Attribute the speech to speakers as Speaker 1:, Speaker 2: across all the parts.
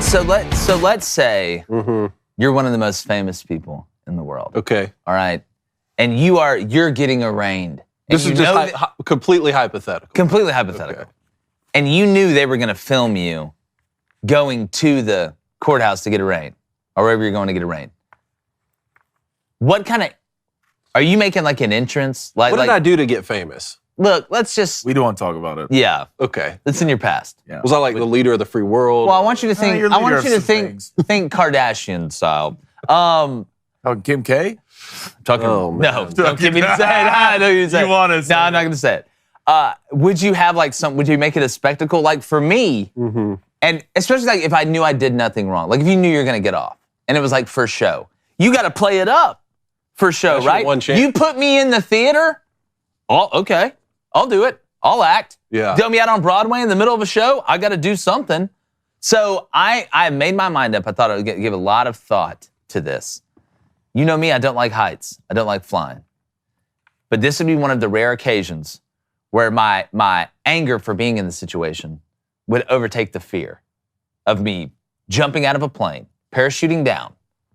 Speaker 1: So let's say you're one of the most famous people in the world.
Speaker 2: Okay.
Speaker 1: All right. And you're getting arraigned.
Speaker 2: This is just completely hypothetical.
Speaker 1: Completely hypothetical. Okay. And you knew they were going to film you going to the courthouse to get arraigned, or wherever you're going to get arraigned. What kind of, are you making like an entrance?
Speaker 2: What did I do to get famous?
Speaker 1: Look, let's just.
Speaker 3: We don't want to talk about it.
Speaker 1: Yeah.
Speaker 2: Okay.
Speaker 1: It's in your past.
Speaker 2: Yeah. Was I like the leader of the free world?
Speaker 1: Well, I want you to think. I want you to think Kardashian style.
Speaker 3: Kim K?
Speaker 1: Talking.
Speaker 2: Oh,
Speaker 1: no, don't give me to say it. I know you say.
Speaker 3: You want to say?
Speaker 1: No, I'm not going to say it. Would you have like some? Would you make it a spectacle? Like for me, and especially like if I knew I did nothing wrong. Like if you knew you were going to get off, and it was like for show. You got to play it up for show, right?
Speaker 2: One chance.
Speaker 1: You put me in the theater. Oh, okay. I'll do it. I'll act.
Speaker 2: Yeah.
Speaker 1: Throw me out on Broadway in the middle of a show. I got to do something. So I made my mind up. I thought I would give a lot of thought to this. You know me, I don't like heights. I don't like flying. But this would be one of the rare occasions where my anger for being in the situation would overtake the fear of me jumping out of a plane, parachuting down,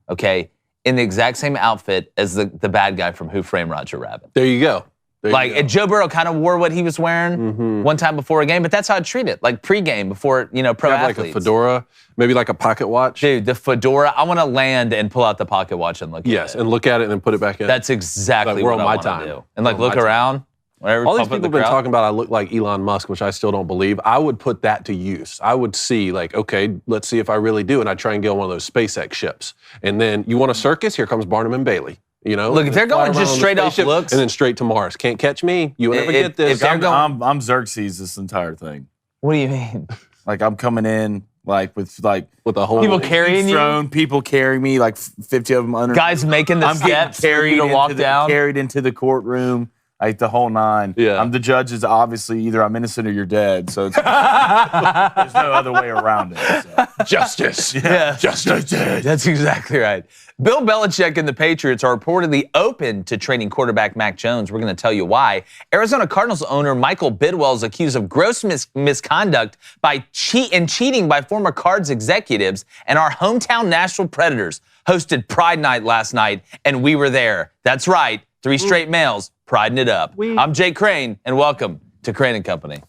Speaker 1: okay, in the exact same outfit as the bad guy from Who Framed Roger Rabbit.
Speaker 2: There you go.
Speaker 1: And Joe Burrow kind of wore what he was wearing one time before a game, but that's how I treat it, like pregame before, pro athletes.
Speaker 2: Like a fedora, maybe like a pocket watch.
Speaker 1: Dude, the fedora, I want to land and pull out the pocket watch and look at it.
Speaker 2: Yes, and look at it and then put it back in.
Speaker 1: That's exactly what I want to do. And look around.
Speaker 2: All these people have been talking about I look like Elon Musk, which I still don't believe. I would put that to use. I would see like, okay, let's see if I really do. And I'd try and get on one of those SpaceX ships. And then you want a circus? Here comes Barnum and Bailey.
Speaker 1: Look, if they're going just straight off looks.
Speaker 2: And then straight to Mars. Can't catch me. You will never get this.
Speaker 3: I'm Xerxes this entire thing.
Speaker 1: What do you mean?
Speaker 3: Like I'm coming in with
Speaker 2: a whole
Speaker 1: people carrying you?
Speaker 3: People carrying me, like 50 of them under.
Speaker 1: Guys making the steps for you to walk down.
Speaker 3: Carried into the courtroom. Like the whole nine.
Speaker 2: Yeah.
Speaker 3: I'm the judge is obviously either I'm innocent or you're dead. So it's, there's no other way around it. So.
Speaker 2: Justice.
Speaker 1: Yeah.
Speaker 2: Justice.
Speaker 1: That's exactly right. Bill Belichick and the Patriots are reportedly open to trading quarterback Mac Jones. We're going to tell you why. Arizona Cardinals owner Michael Bidwell is accused of gross misconduct by cheating by former Cards executives, and our hometown Nashville Predators hosted Pride Night last night, and we were there. That's right. 3 straight males priding it up. I'm Jake Crane, and welcome to Crane & Company.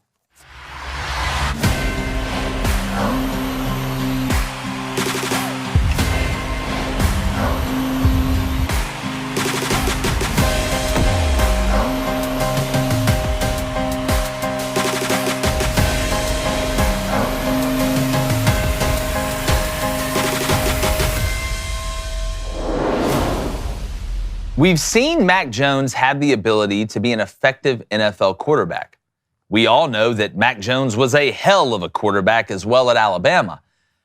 Speaker 1: We've seen Mac Jones have the ability to be an effective NFL quarterback. We all know that Mac Jones was a hell of a quarterback as well at Alabama.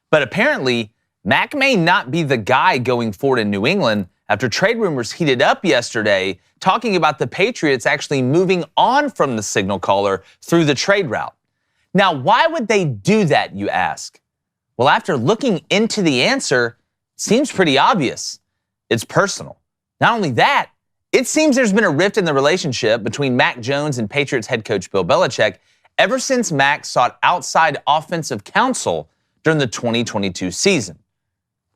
Speaker 1: But apparently, Mac may not be the guy going forward in New England after trade rumors heated up yesterday, talking about the Patriots actually moving on from the signal caller through the trade route. Now, why would they do that, you ask? Well, after looking into the answer, it seems pretty obvious. It's personal. Not only that, it seems there's been a rift in the relationship between Mac Jones and Patriots head coach Bill Belichick ever since Mac sought outside offensive counsel during the 2022 season.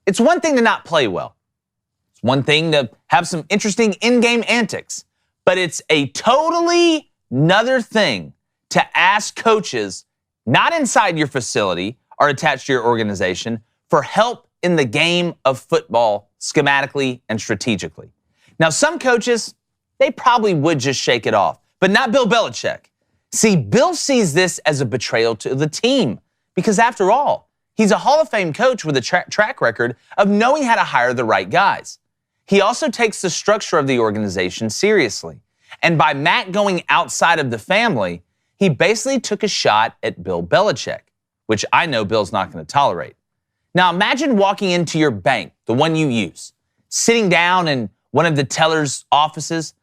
Speaker 1: It's one thing to not play well. It's one thing to have some interesting in-game antics, but it's a totally another thing to ask coaches not inside your facility or attached to your organization for help in the game of football schematically and strategically. Now, some coaches, they probably would just shake it off, but not Bill Belichick. See, Bill sees this as a betrayal to the team because after all, he's a Hall of Fame coach with a track record of knowing how to hire the right guys. He also takes the structure of the organization seriously. And by Mac going outside of the family, he basically took a shot at Bill Belichick, which I know Bill's not going to tolerate. Now imagine walking into your bank, the one you use, sitting down in one of the teller's offices,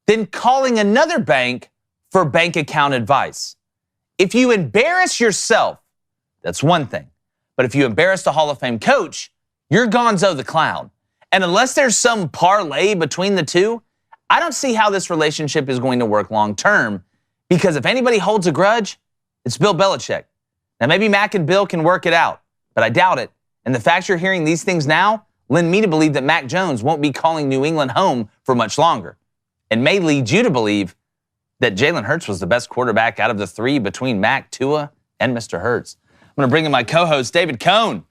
Speaker 1: then calling another bank for bank account advice. If you embarrass yourself, that's one thing. But if you embarrass the Hall of Fame coach, you're Gonzo the Clown. And unless there's some parlay between the two, I don't see how this relationship is going to work long term, because if anybody holds a grudge, it's Bill Belichick. Now maybe Mac and Bill can work it out, but I doubt it. And the fact you're hearing these things now lend me to believe that Mac Jones won't be calling New England home for much longer, and may lead you to believe that Jalen Hurts was the best quarterback out of the three between Mac, Tua, and Mr. Hurts. I'm going to bring in my co-host, David Cohn,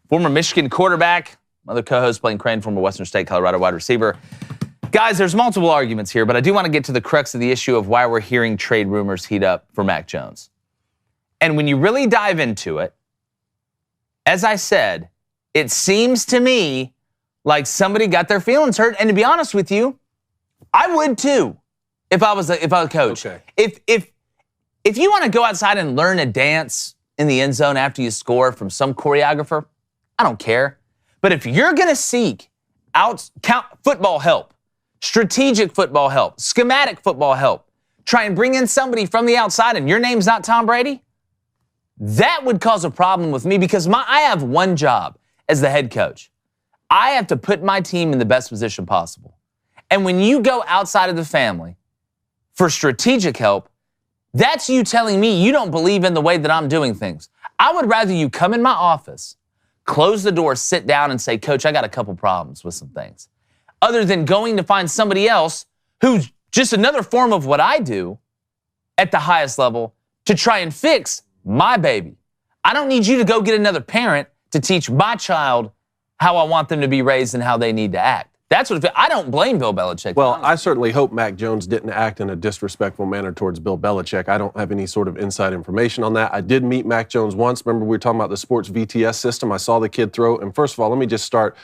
Speaker 1: former Michigan quarterback, other co-host, Blaine Crane, former Western State, Colorado wide receiver. Guys, there's multiple arguments here, but I do want to get to the crux of the issue of why we're hearing trade rumors heat up for Mac Jones. And when you really dive into it, as I said, it seems to me like somebody got their feelings hurt. And to be honest with you, I would too if I was a coach.
Speaker 2: Okay.
Speaker 1: If you want to go outside and learn a dance in the end zone after you score from some choreographer, I don't care. But if you're going to seek football help, strategic football help, schematic football help, try and bring in somebody from the outside and your name's not Tom Brady, that would cause a problem with me because I have one job as the head coach. I have to put my team in the best position possible. And when you go outside of the family for strategic help, that's you telling me you don't believe in the way that I'm doing things. I would rather you come in my office, close the door, sit down and say, Coach, I got a couple problems with some things. Other than going to find somebody else who's just another form of what I do at the highest level to try and fix my baby. I don't need you to go get another parent to teach my child how I want them to be raised and how they need to act. That's what I don't blame Bill Belichick.
Speaker 2: Well, I certainly hope Mac Jones didn't act in a disrespectful manner towards Bill Belichick. I don't have any sort of inside information on that. I did meet Mac Jones once. Remember, we were talking about the sports VTS system. I saw the kid throw. And first of all, let me just start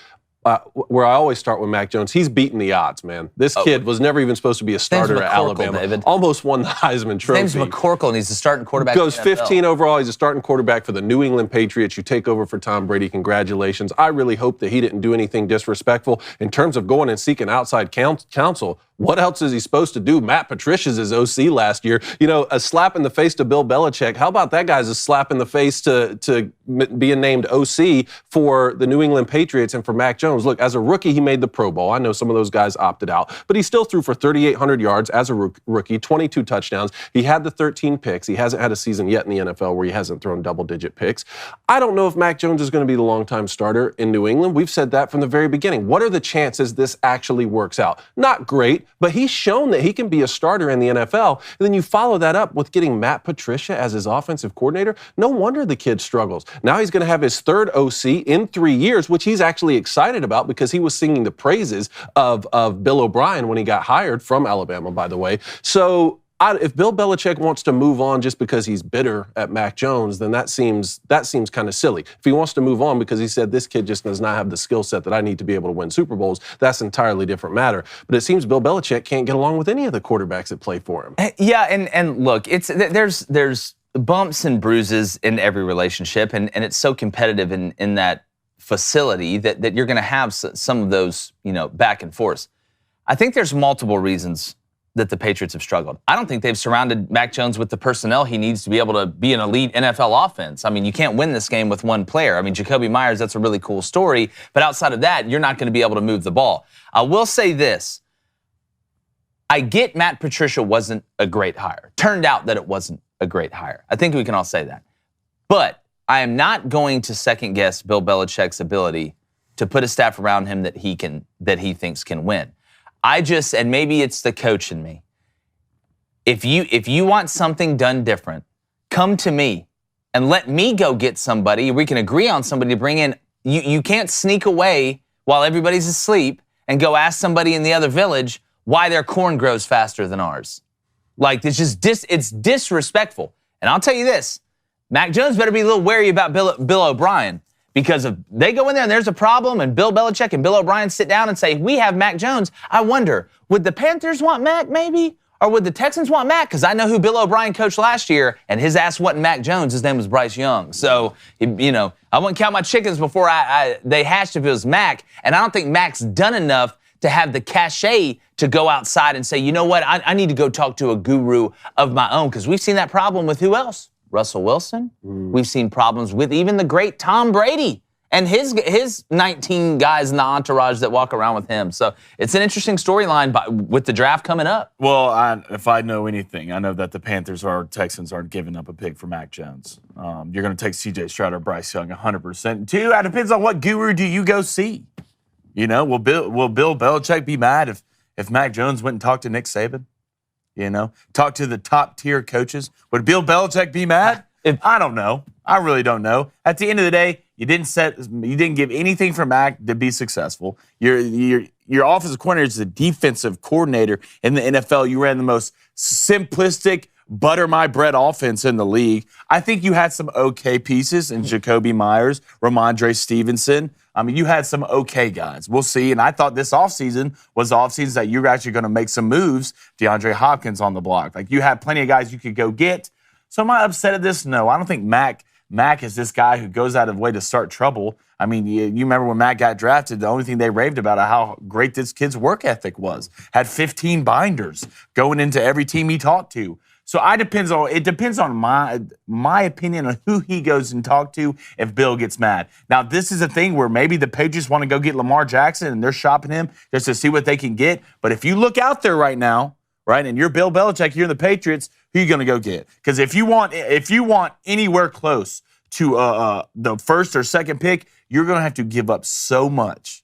Speaker 2: where I always start with Mac Jones. He's beaten the odds, man. This kid was never even supposed to be a starter at Alabama.
Speaker 1: David.
Speaker 2: Almost won the Heisman Trophy.
Speaker 1: His name's McCorkle, and he's the starting quarterback.
Speaker 2: Goes 15 overall. He's a starting quarterback for the New England Patriots. You take over for Tom Brady. Congratulations. I really hope that he didn't do anything disrespectful. In terms of going and seeking outside counsel, what else is he supposed to do? Matt Patricia's his OC last year. You know, a slap in the face to Bill Belichick. How about that guy's a slap in the face to being named OC for the New England Patriots and for Mac Jones? Look, as a rookie, he made the Pro Bowl. I know some of those guys opted out, but he still threw for 3,800 yards as a rookie, 22 touchdowns. He had the 13 picks. He hasn't had a season yet in the NFL where he hasn't thrown double-digit picks. I don't know if Mac Jones is going to be the longtime starter in New England. We've said that from the very beginning. What are the chances this actually works out? Not great, but he's shown that he can be a starter in the NFL. And then you follow that up with getting Matt Patricia as his offensive coordinator. No wonder the kid struggles. Now he's going to have his third OC in 3 years, which he's actually excited about because he was singing the praises of Bill O'Brien when he got hired from Alabama, by the way. So if Bill Belichick wants to move on just because he's bitter at Mac Jones, then that seems kind of silly. If he wants to move on because he said this kid just does not have the skill set that I need to be able to win Super Bowls, that's an entirely different matter. But it seems Bill Belichick can't get along with any of the quarterbacks that play for him.
Speaker 1: Yeah, and look, there's bumps and bruises in every relationship, and it's so competitive in that facility that you're going to have some of those, back and forth. I think there's multiple reasons that the Patriots have struggled. I don't think they've surrounded Mac Jones with the personnel he needs to be able to be an elite NFL offense. I mean, you can't win this game with one player. I mean, Jacoby Myers, that's a really cool story, but outside of that, you're not going to be able to move the ball. I will say this. I get Matt Patricia wasn't a great hire. Turned out that it wasn't a great hire. I think we can all say that. But I am not going to second guess Bill Belichick's ability to put a staff around him that he thinks can win. And maybe it's the coach in me. If you want something done different, come to me and let me go get somebody. We can agree on somebody to bring in. You can't sneak away while everybody's asleep and go ask somebody in the other village why their corn grows faster than ours. Like, it's just it's disrespectful. And I'll tell you this, Mac Jones better be a little wary about Bill O'Brien. Because if they go in there and there's a problem and Bill Belichick and Bill O'Brien sit down and say, we have Mac Jones, I wonder, would the Panthers want Mac maybe? Or would the Texans want Mac? Because I know who Bill O'Brien coached last year, and his ass wasn't Mac Jones. His name was Bryce Young. So, I wouldn't count my chickens before they hatched if it was Mac. And I don't think Mac's done enough to have the cachet to go outside and say, you know what, I need to go talk to a guru of my own. Because we've seen that problem with who else? Russell Wilson. We've seen problems with even the great Tom Brady and his 19 guys in the entourage that walk around with him. So it's an interesting storyline with the draft coming up.
Speaker 3: Well, if I know anything, I know that the Panthers or Texans aren't giving up a pick for Mac Jones. You're going to take C.J. Stroud or Bryce Young 100%. Two, it depends on what guru do you go see. You know, will Bill Belichick be mad if Mac Jones went and talked to Nick Saban? You know, talk to the top tier coaches. Would Bill Belichick be mad? I don't know. I really don't know. At the end of the day, you didn't give anything for Mac to be successful. Your offensive coordinator is a defensive coordinator in the NFL. You ran the most simplistic, butter my bread offense in the league. I think you had some okay pieces in Jacoby Myers, Ramondre Stevenson. I mean, you had some okay guys. We'll see. And I thought this offseason was the offseason that you were actually going to make some moves. DeAndre Hopkins on the block. Like, you had plenty of guys you could go get. So am I upset at this? No. I don't think Mac is this guy who goes out of way to start trouble. I mean, you remember when Mac got drafted, the only thing they raved about how great this kid's work ethic was. Had 15 binders going into every team he talked to. So it depends on my opinion on who he goes and talk to if Bill gets mad. Now, this is a thing where maybe the Patriots want to go get Lamar Jackson and they're shopping him just to see what they can get. But if you look out there right now, right, and you're Bill Belichick, you're the Patriots, who are you going to go get? Because if you want anywhere close to the first or second pick, you're going to have to give up so much.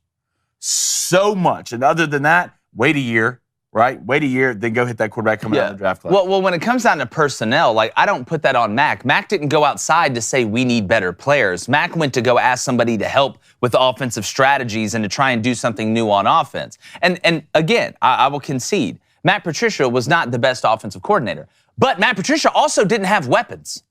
Speaker 3: And other than that, wait a year. Right? Wait a year, then go hit that quarterback coming out of the draft class.
Speaker 1: Well, when it comes down to personnel, like, I don't put that on Mac. Mac didn't go outside to say we need better players. Mac went to go ask somebody to help with offensive strategies and to try and do something new on offense. And again, I will concede, Matt Patricia was not the best offensive coordinator. But Matt Patricia also didn't have weapons.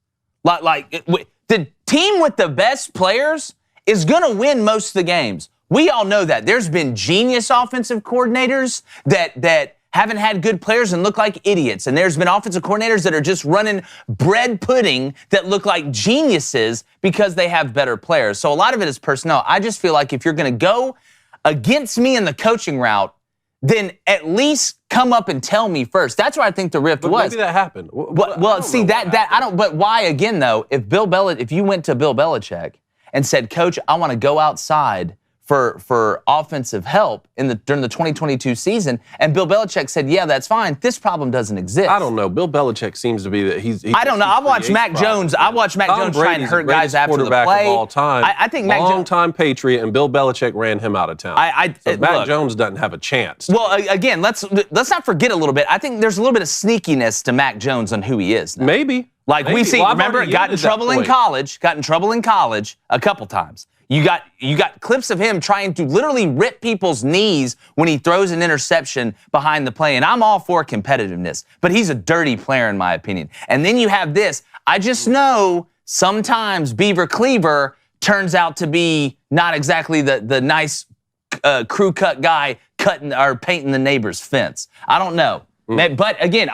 Speaker 1: The team with the best players is going to win most of the games. We all know that. There's been genius offensive coordinators that haven't had good players and look like idiots. And there's been offensive coordinators that are just running bread pudding that look like geniuses because they have better players. So a lot of it is personnel. I just feel like if you're going to go against me in the coaching route, then at least come up and tell me first. That's what I think the rift was.
Speaker 2: Maybe that happened.
Speaker 1: But why again though? If you went to Bill Belichick and said, "Coach, I want to go outside for offensive help during the 2022 season," and Bill Belichick said, "Yeah, that's fine. This problem doesn't exist."
Speaker 2: I don't know. Bill Belichick seems to be that he's
Speaker 1: I don't know. I watch Mac Jones. I watch Mac Jones try and hurt guys after the play.
Speaker 2: Of all time.
Speaker 1: I think Mac Jones,
Speaker 2: long-time Patriot, and Bill Belichick ran him out of town. Mac Jones doesn't have a chance.
Speaker 1: Well, again, let's not forget a little bit. I think there's a little bit of sneakiness to Mac Jones on who he is now.
Speaker 2: Maybe.
Speaker 1: We see. Remember, got in trouble in college a couple times. You got clips of him trying to literally rip people's knees when he throws an interception behind the play. And I'm all for competitiveness, but he's a dirty player in my opinion. And then you have this. I just know sometimes Beaver Cleaver turns out to be not exactly the nice crew cut guy cutting or painting the neighbor's fence. I don't know. But again,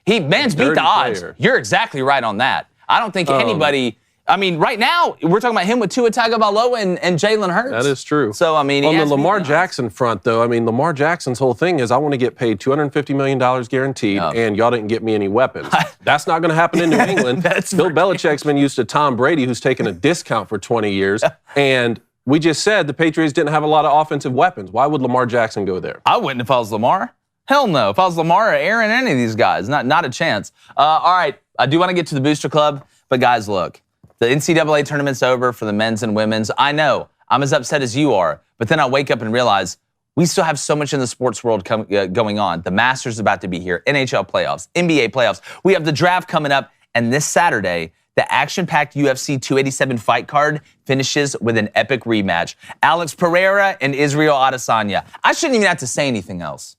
Speaker 1: man's beat the odds.
Speaker 2: Player.
Speaker 1: You're exactly right on that. I don't think anybody... I mean, right now, we're talking about him with Tua Tagovailoa and Jalen Hurts.
Speaker 2: That is true.
Speaker 1: So, I mean...
Speaker 2: On the Lamar Jackson front, though, I mean, Lamar Jackson's whole thing is I want to get paid $250 million guaranteed, and y'all didn't get me any weapons. That's not going to happen in New England. Bill Belichick's been used to Tom Brady, who's taken a discount for 20 years, and we just said the Patriots didn't have a lot of offensive weapons. Why would Lamar Jackson go there?
Speaker 1: I wouldn't if I was Lamar. Hell no. If I was Lamar or Aaron, any of these guys, not a chance. All right, I do want to get to the Booster Club, but guys, look. The NCAA tournament's over for the men's and women's. I know, I'm as upset as you are, but then I wake up and realize we still have so much in the sports world going on. The Masters is about to be here, NHL playoffs, NBA playoffs. We have the draft coming up, and this Saturday, the action-packed UFC 287 fight card finishes with an epic rematch. Alex Pereira and Israel Adesanya. I shouldn't even have to say anything else.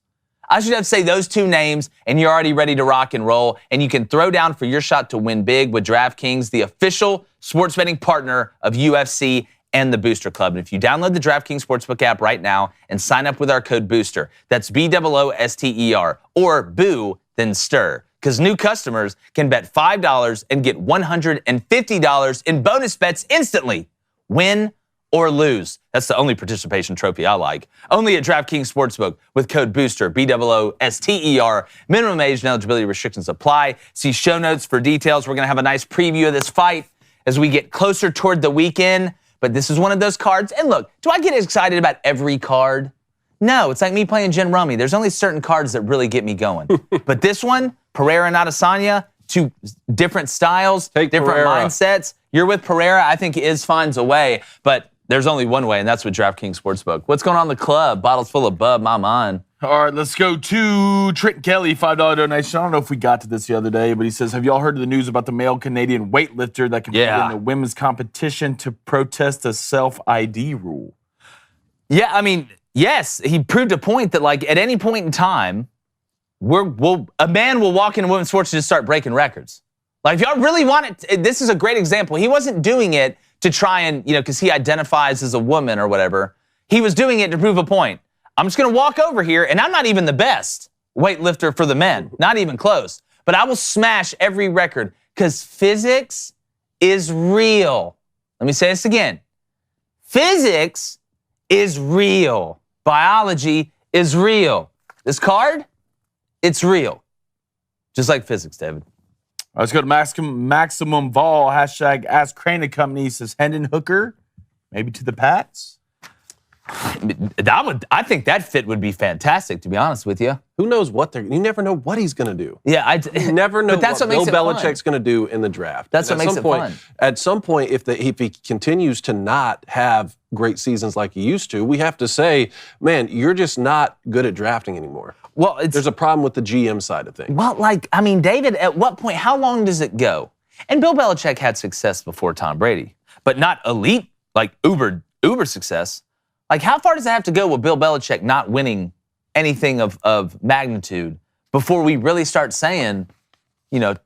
Speaker 1: I should have to say those two names, and you're already ready to rock and roll, and you can throw down for your shot to win big with DraftKings, the official sports betting partner of UFC and the Booster Club. And if you download the DraftKings Sportsbook app right now and sign up with our code BOOSTER, that's BOOSTER, or BOO, then STIR, because new customers can bet $5 and get $150 in bonus bets instantly. Win or lose. That's the only participation trophy I like. Only at DraftKings Sportsbook with code BOOSTER, BOOSTER. Minimum age and eligibility restrictions apply. See show notes for details. We're going to have a nice preview of this fight as we get closer toward the weekend. but this is one of those cards. And look, do I get excited about every card? No, it's like me playing Gin Rummy. There's only certain cards that really get me going. But this one, Pereira and Adesanya, two different styles, different
Speaker 2: Pereira.
Speaker 1: mindsets. You're with Pereira. I think Iz finds a way, but there's only one way, and that's with DraftKings Sportsbook. What's going on in the club? Bottles full of bub, my mind.
Speaker 3: All right, let's go to Trent Kelly, $5 donation. I don't know if we got to this the other day, but he says, have y'all heard of the news about the male Canadian weightlifter that competed in the women's competition to protest a self-ID rule?
Speaker 1: Yeah, I mean, yes, he proved a point that, like, at any point in time, a man will walk into women's sports and just start breaking records. Like, if y'all really want it, this is a great example. He wasn't doing it to try and, because he identifies as a woman or whatever. He was doing it to prove a point. I'm just going to walk over here, and I'm not even the best weightlifter for the men. Not even close. But I will smash every record because physics is real. Let me say this again. Physics is real. Biology is real. This card, it's real. Just like physics, David.
Speaker 3: All right, let's go to Maximum Vol, hashtag Ask Crane & Company, says Hendon Hooker, maybe to the Pats.
Speaker 1: I think that fit would be fantastic, to be honest with you.
Speaker 2: Who knows what you never know what he's going to do.
Speaker 1: Yeah,
Speaker 2: you never know
Speaker 1: but that's
Speaker 2: what
Speaker 1: Bill
Speaker 2: Belichick's going to do in the draft.
Speaker 1: That's what makes it fun.
Speaker 2: At some point, if he continues to not have great seasons like he used to, we have to say, man, you're just not good at drafting anymore.
Speaker 1: Well,
Speaker 2: there's a problem with the GM side of things.
Speaker 1: Well, David, at what point, how long does it go? And Bill Belichick had success before Tom Brady, but not elite, like uber success. Like, how far does it have to go with Bill Belichick not winning anything of magnitude before we really start saying,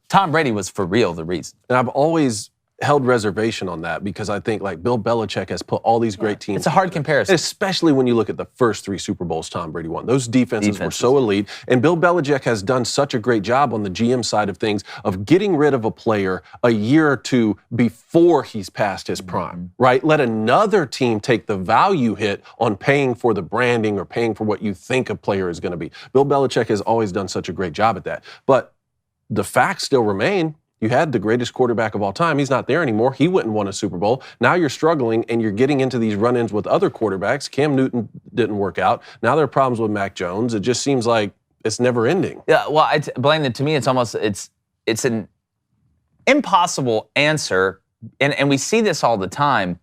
Speaker 1: Tom Brady was for real the reason?
Speaker 2: And I've always held reservation on that because I think, like, Bill Belichick has put all these great teams
Speaker 1: It's a hard comparison.
Speaker 2: Especially when you look at the first 3 Super Bowls Tom Brady won. Those defenses were so elite. And Bill Belichick has done such a great job on the GM side of things of getting rid of a player a year or two before he's past his prime, right? Let another team take the value hit on paying for the branding or paying for what you think a player is going to be. Bill Belichick has always done such a great job at that. But the facts still remain. You had the greatest quarterback of all time. He's not there anymore. He went and won a Super Bowl. Now you're struggling, and you're getting into these run-ins with other quarterbacks. Cam Newton didn't work out. Now there are problems with Mac Jones. It just seems like it's never ending.
Speaker 1: Yeah, well, Blaine, to me, it's almost it's an impossible answer, and we see this all the time.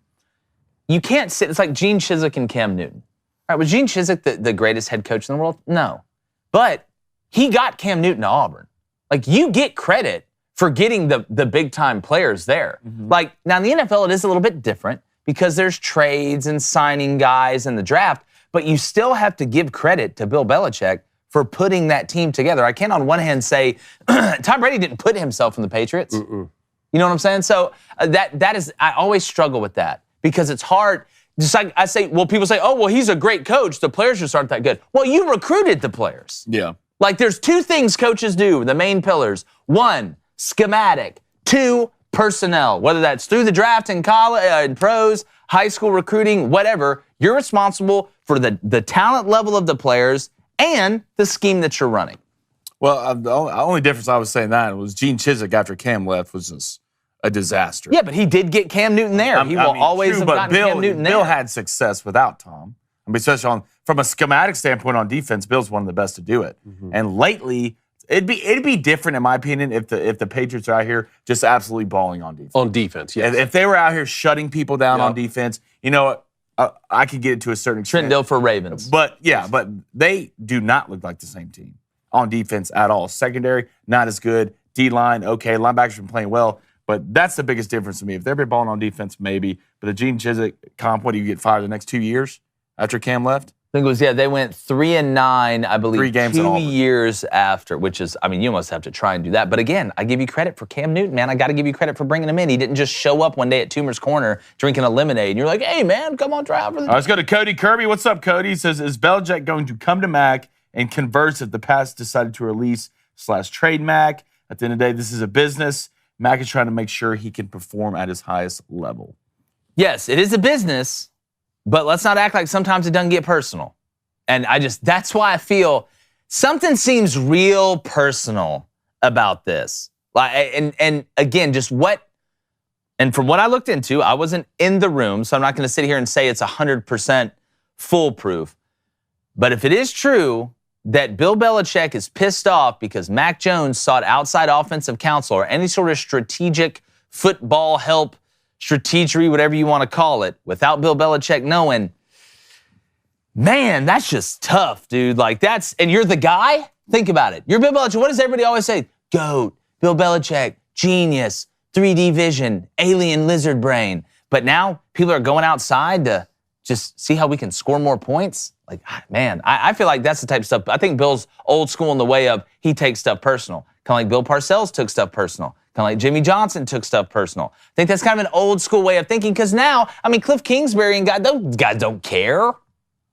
Speaker 1: You can't sit. It's like Gene Chizik and Cam Newton. All right, was Gene Chizik the greatest head coach in the world? No, but he got Cam Newton to Auburn. Like, you get credit for getting the big-time players there. Like, now in the NFL, it is a little bit different because there's trades and signing guys in the draft, but you still have to give credit to Bill Belichick for putting that team together. I can't on one hand say Tom Brady didn't put himself in the Patriots. You know what I'm saying? So that is, I always struggle with that because it's hard. Just like I say, well, people say, oh, well, he's a great coach. The players just aren't that good. Well, you recruited the players.
Speaker 3: Yeah.
Speaker 1: Like, there's 2 things coaches do, the main pillars. 1, schematic. 2, personnel. Whether that's through the draft in college, in pros, high school recruiting, whatever, you're responsible for the talent level of the players and the scheme that you're running.
Speaker 3: Well, the only difference I was saying that was Gene Chizik after Cam left was just a disaster.
Speaker 1: Yeah, but he did get Cam Newton there. He will always have gotten Cam Newton there.
Speaker 3: Bill had success without Tom. I mean, especially from a schematic standpoint on defense, Bill's one of the best to do it. And lately, it'd be different, in my opinion, if the Patriots are out here just absolutely balling on defense.
Speaker 2: On defense, yes.
Speaker 3: If they were out here shutting people down on defense, I could get it to a certain extent.
Speaker 1: Trent Dilfer Ravens.
Speaker 3: But they do not look like the same team on defense at all. Secondary, not as good. D-line, okay. Linebackers been playing well. But that's the biggest difference to me. If they've been balling on defense, maybe. But the Gene Chizik comp, what do you get fired the next 2 years after Cam left?
Speaker 1: I think it was, they went 3-9, I believe,
Speaker 3: 3 games
Speaker 1: 2 years after, which is, I mean, you almost have to try and do that. But again, I give you credit for Cam Newton, man. I got to give you credit for bringing him in. He didn't just show up one day at Toomer's Corner drinking a lemonade. And you're like, hey, man, come on, try out for the
Speaker 3: Let's go to Cody Kirby. What's up, Cody? He says, is Belichick going to come to Mac and converse if the Pats decided to release/trade Mac? At the end of the day, this is a business. Mac is trying to make sure he can perform at his highest level.
Speaker 1: Yes, it is a business, but let's not act like sometimes it doesn't get personal. And that's why I feel something seems real personal about this. Like, and again, just what And from what I looked into, I wasn't in the room, so I'm not going to sit here and say it's 100% foolproof. But if it is true that Bill Belichick is pissed off because Mac Jones sought outside offensive counsel or any sort of strategic football help, strategery, whatever you want to call it, without Bill Belichick knowing, man, that's just tough, dude. Like and you're the guy? Think about it. You're Bill Belichick. What does everybody always say? GOAT, Bill Belichick, genius, 3D vision, alien lizard brain. But now people are going outside to just see how we can score more points. Like, man, I feel like that's the type of stuff. I think Bill's old school in the way of he takes stuff personal. Kind of like Bill Parcells took stuff personal. Kind of like Jimmy Johnson took stuff personal. I think that's kind of an old school way of thinking because now, I mean, Cliff Kingsbury and those guys don't care.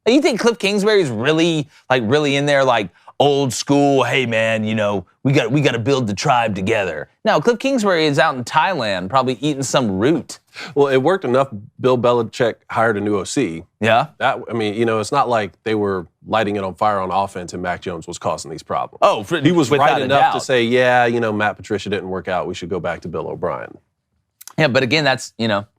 Speaker 1: You think Cliff Kingsbury's really in there like old school, hey man, we got to build the tribe together. No, Cliff Kingsbury is out in Thailand probably eating some root.
Speaker 2: Well, it worked enough. Bill Belichick hired a new OC.
Speaker 1: Yeah.
Speaker 2: It's not like they were lighting it on fire on offense and Mac Jones was causing these problems.
Speaker 1: Oh,
Speaker 2: he was right enough to say, Matt Patricia didn't work out. We should go back to Bill O'Brien.
Speaker 1: Yeah, but again, that's,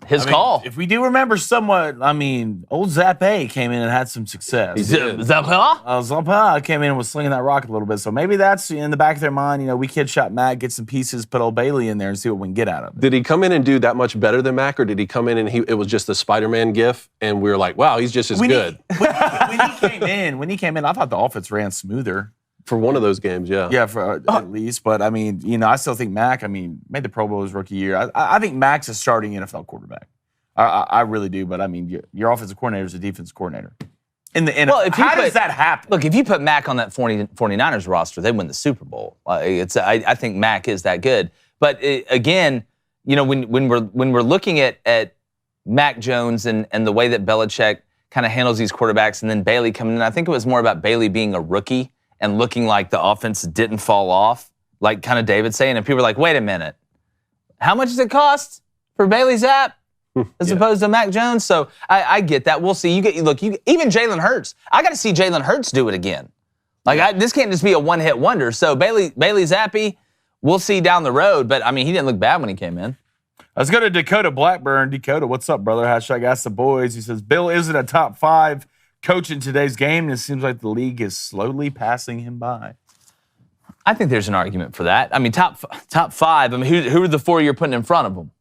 Speaker 1: his call.
Speaker 3: If we do remember somewhat, old Zappe came in and had some success. Zappe came in and was slinging that rock a little bit. So maybe that's in the back of their mind, we kid shot Mac, get some pieces, put old Bailey in there and see what we can get out of it.
Speaker 2: Did he come in and do that much better than Mac, or did he come in and it was just a Spider-Man gif and we were like, wow, he's just as good?
Speaker 3: When he came in, I thought the offense ran smoother.
Speaker 2: For one of those games, yeah.
Speaker 3: Yeah, at least. But, I still think Mac, made the Pro Bowl his rookie year. I think Mac's a starting NFL quarterback. I really do. But, your offensive coordinator is a defensive coordinator. In the NFL. Well, how does that happen?
Speaker 1: Look, if you put Mac on that 49ers roster, they win the Super Bowl. I think Mac is that good. But, again, when we're looking at Mac Jones and the way that Belichick kind of handles these quarterbacks and then Bailey coming in, I think it was more about Bailey being a rookie and looking like the offense didn't fall off, like kind of David saying, and people were like, wait a minute, how much does it cost for Bailey Zapp as opposed to Mac Jones? So I get that. We'll see. Even Jalen Hurts. I got to see Jalen Hurts do it again. This can't just be a one-hit wonder. So Bailey Zappi, we'll see down the road, but he didn't look bad when he came in.
Speaker 3: Let's go to Dakota Blackburn. Dakota, what's up, brother? Hashtag Ask the Boys. He says, Bill isn't a top 5 coach in today's game, and it seems like the league is slowly passing him by.
Speaker 1: I think there's an argument for that. Top 5. Who are the 4 you're putting in front of him?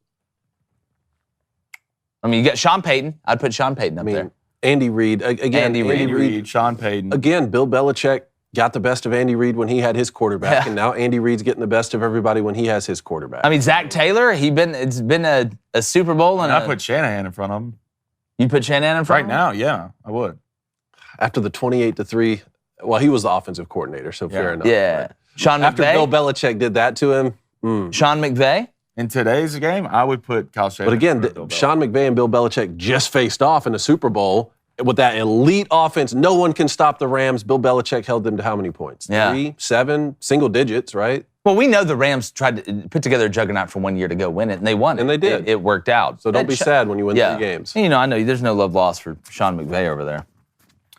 Speaker 1: You got Sean Payton. I'd put Sean Payton up there.
Speaker 2: Andy Reid.
Speaker 1: Andy Reid,
Speaker 3: Sean Payton.
Speaker 2: Again, Bill Belichick got the best of Andy Reid when he had his quarterback, and now Andy Reid's getting the best of everybody when he has his quarterback.
Speaker 1: Zach Taylor, it's been a Super Bowl. And
Speaker 3: I put Shanahan in front of him.
Speaker 1: You put Shanahan in front
Speaker 3: right now? Yeah, I would.
Speaker 2: After the 28-3, well, he was the offensive coordinator, so fair enough.
Speaker 1: Yeah.
Speaker 2: Right?
Speaker 1: Sean McVay?
Speaker 2: After Bill Belichick did that to him.
Speaker 1: Sean McVay?
Speaker 3: In today's game, I would put Kyle Shanahan.
Speaker 2: But again, Sean McVay and Bill Belichick just faced off in the Super Bowl with that elite offense. No one can stop the Rams. Bill Belichick held them to how many points? 3, 7, single digits, right?
Speaker 1: Well, we know the Rams tried to put together a juggernaut for 1 year to go win it, and they won it.
Speaker 2: And they did.
Speaker 1: It worked out.
Speaker 2: So don't be sad when you win 3 games.
Speaker 1: I know there's no love lost for Sean McVay over there.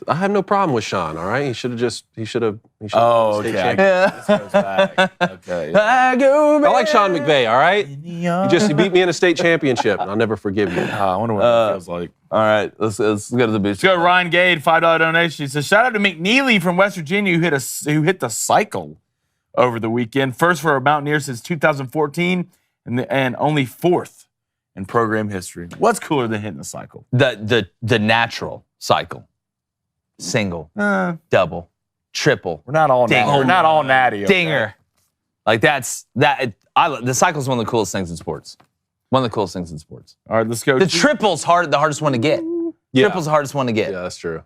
Speaker 2: I have no problem with Sean, all right? He should have.
Speaker 3: Oh, okay. This goes back. Okay.
Speaker 2: I like Sean McVay, all right? You beat me in a state championship, and I'll never forgive you.
Speaker 3: I wonder what that feels like.
Speaker 1: All right, let's go to the beach.
Speaker 3: Let's go Ryan Gade, $5 donation. He says, shout out to McNeely from West Virginia who hit the cycle over the weekend. First for a Mountaineer since 2014 and only 4th in program history. What's cooler than hitting the cycle?
Speaker 1: The natural cycle. Single, double, triple.
Speaker 3: We're not all natty. We're not all natty. Okay?
Speaker 1: Dinger. The cycle's one of the coolest things in sports. One of the coolest things in sports.
Speaker 3: All right, let's go.
Speaker 1: The triple's the hardest one to get.
Speaker 2: Yeah.
Speaker 1: Triple's the hardest one to get.
Speaker 2: Yeah, that's true.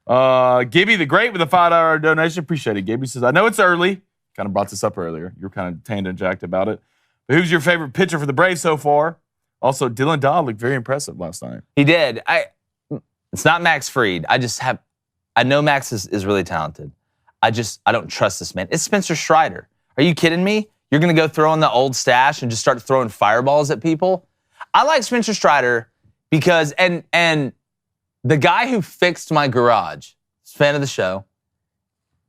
Speaker 3: Gibby the Great with a $5 donation. Appreciate it. Gibby says, I know it's early. Kind of brought this up earlier. You were kind of tangent jacked about it. But who's your favorite pitcher for the Braves so far? Also, Dylan Dodd looked very impressive last night.
Speaker 1: He did. It's not Max Fried. I know Max is really talented. I don't trust this man. It's Spencer Strider. Are you kidding me? You're going to go throw in the old stash and just start throwing fireballs at people? I like Spencer Strider because, and the guy who fixed my garage, is a fan of the show,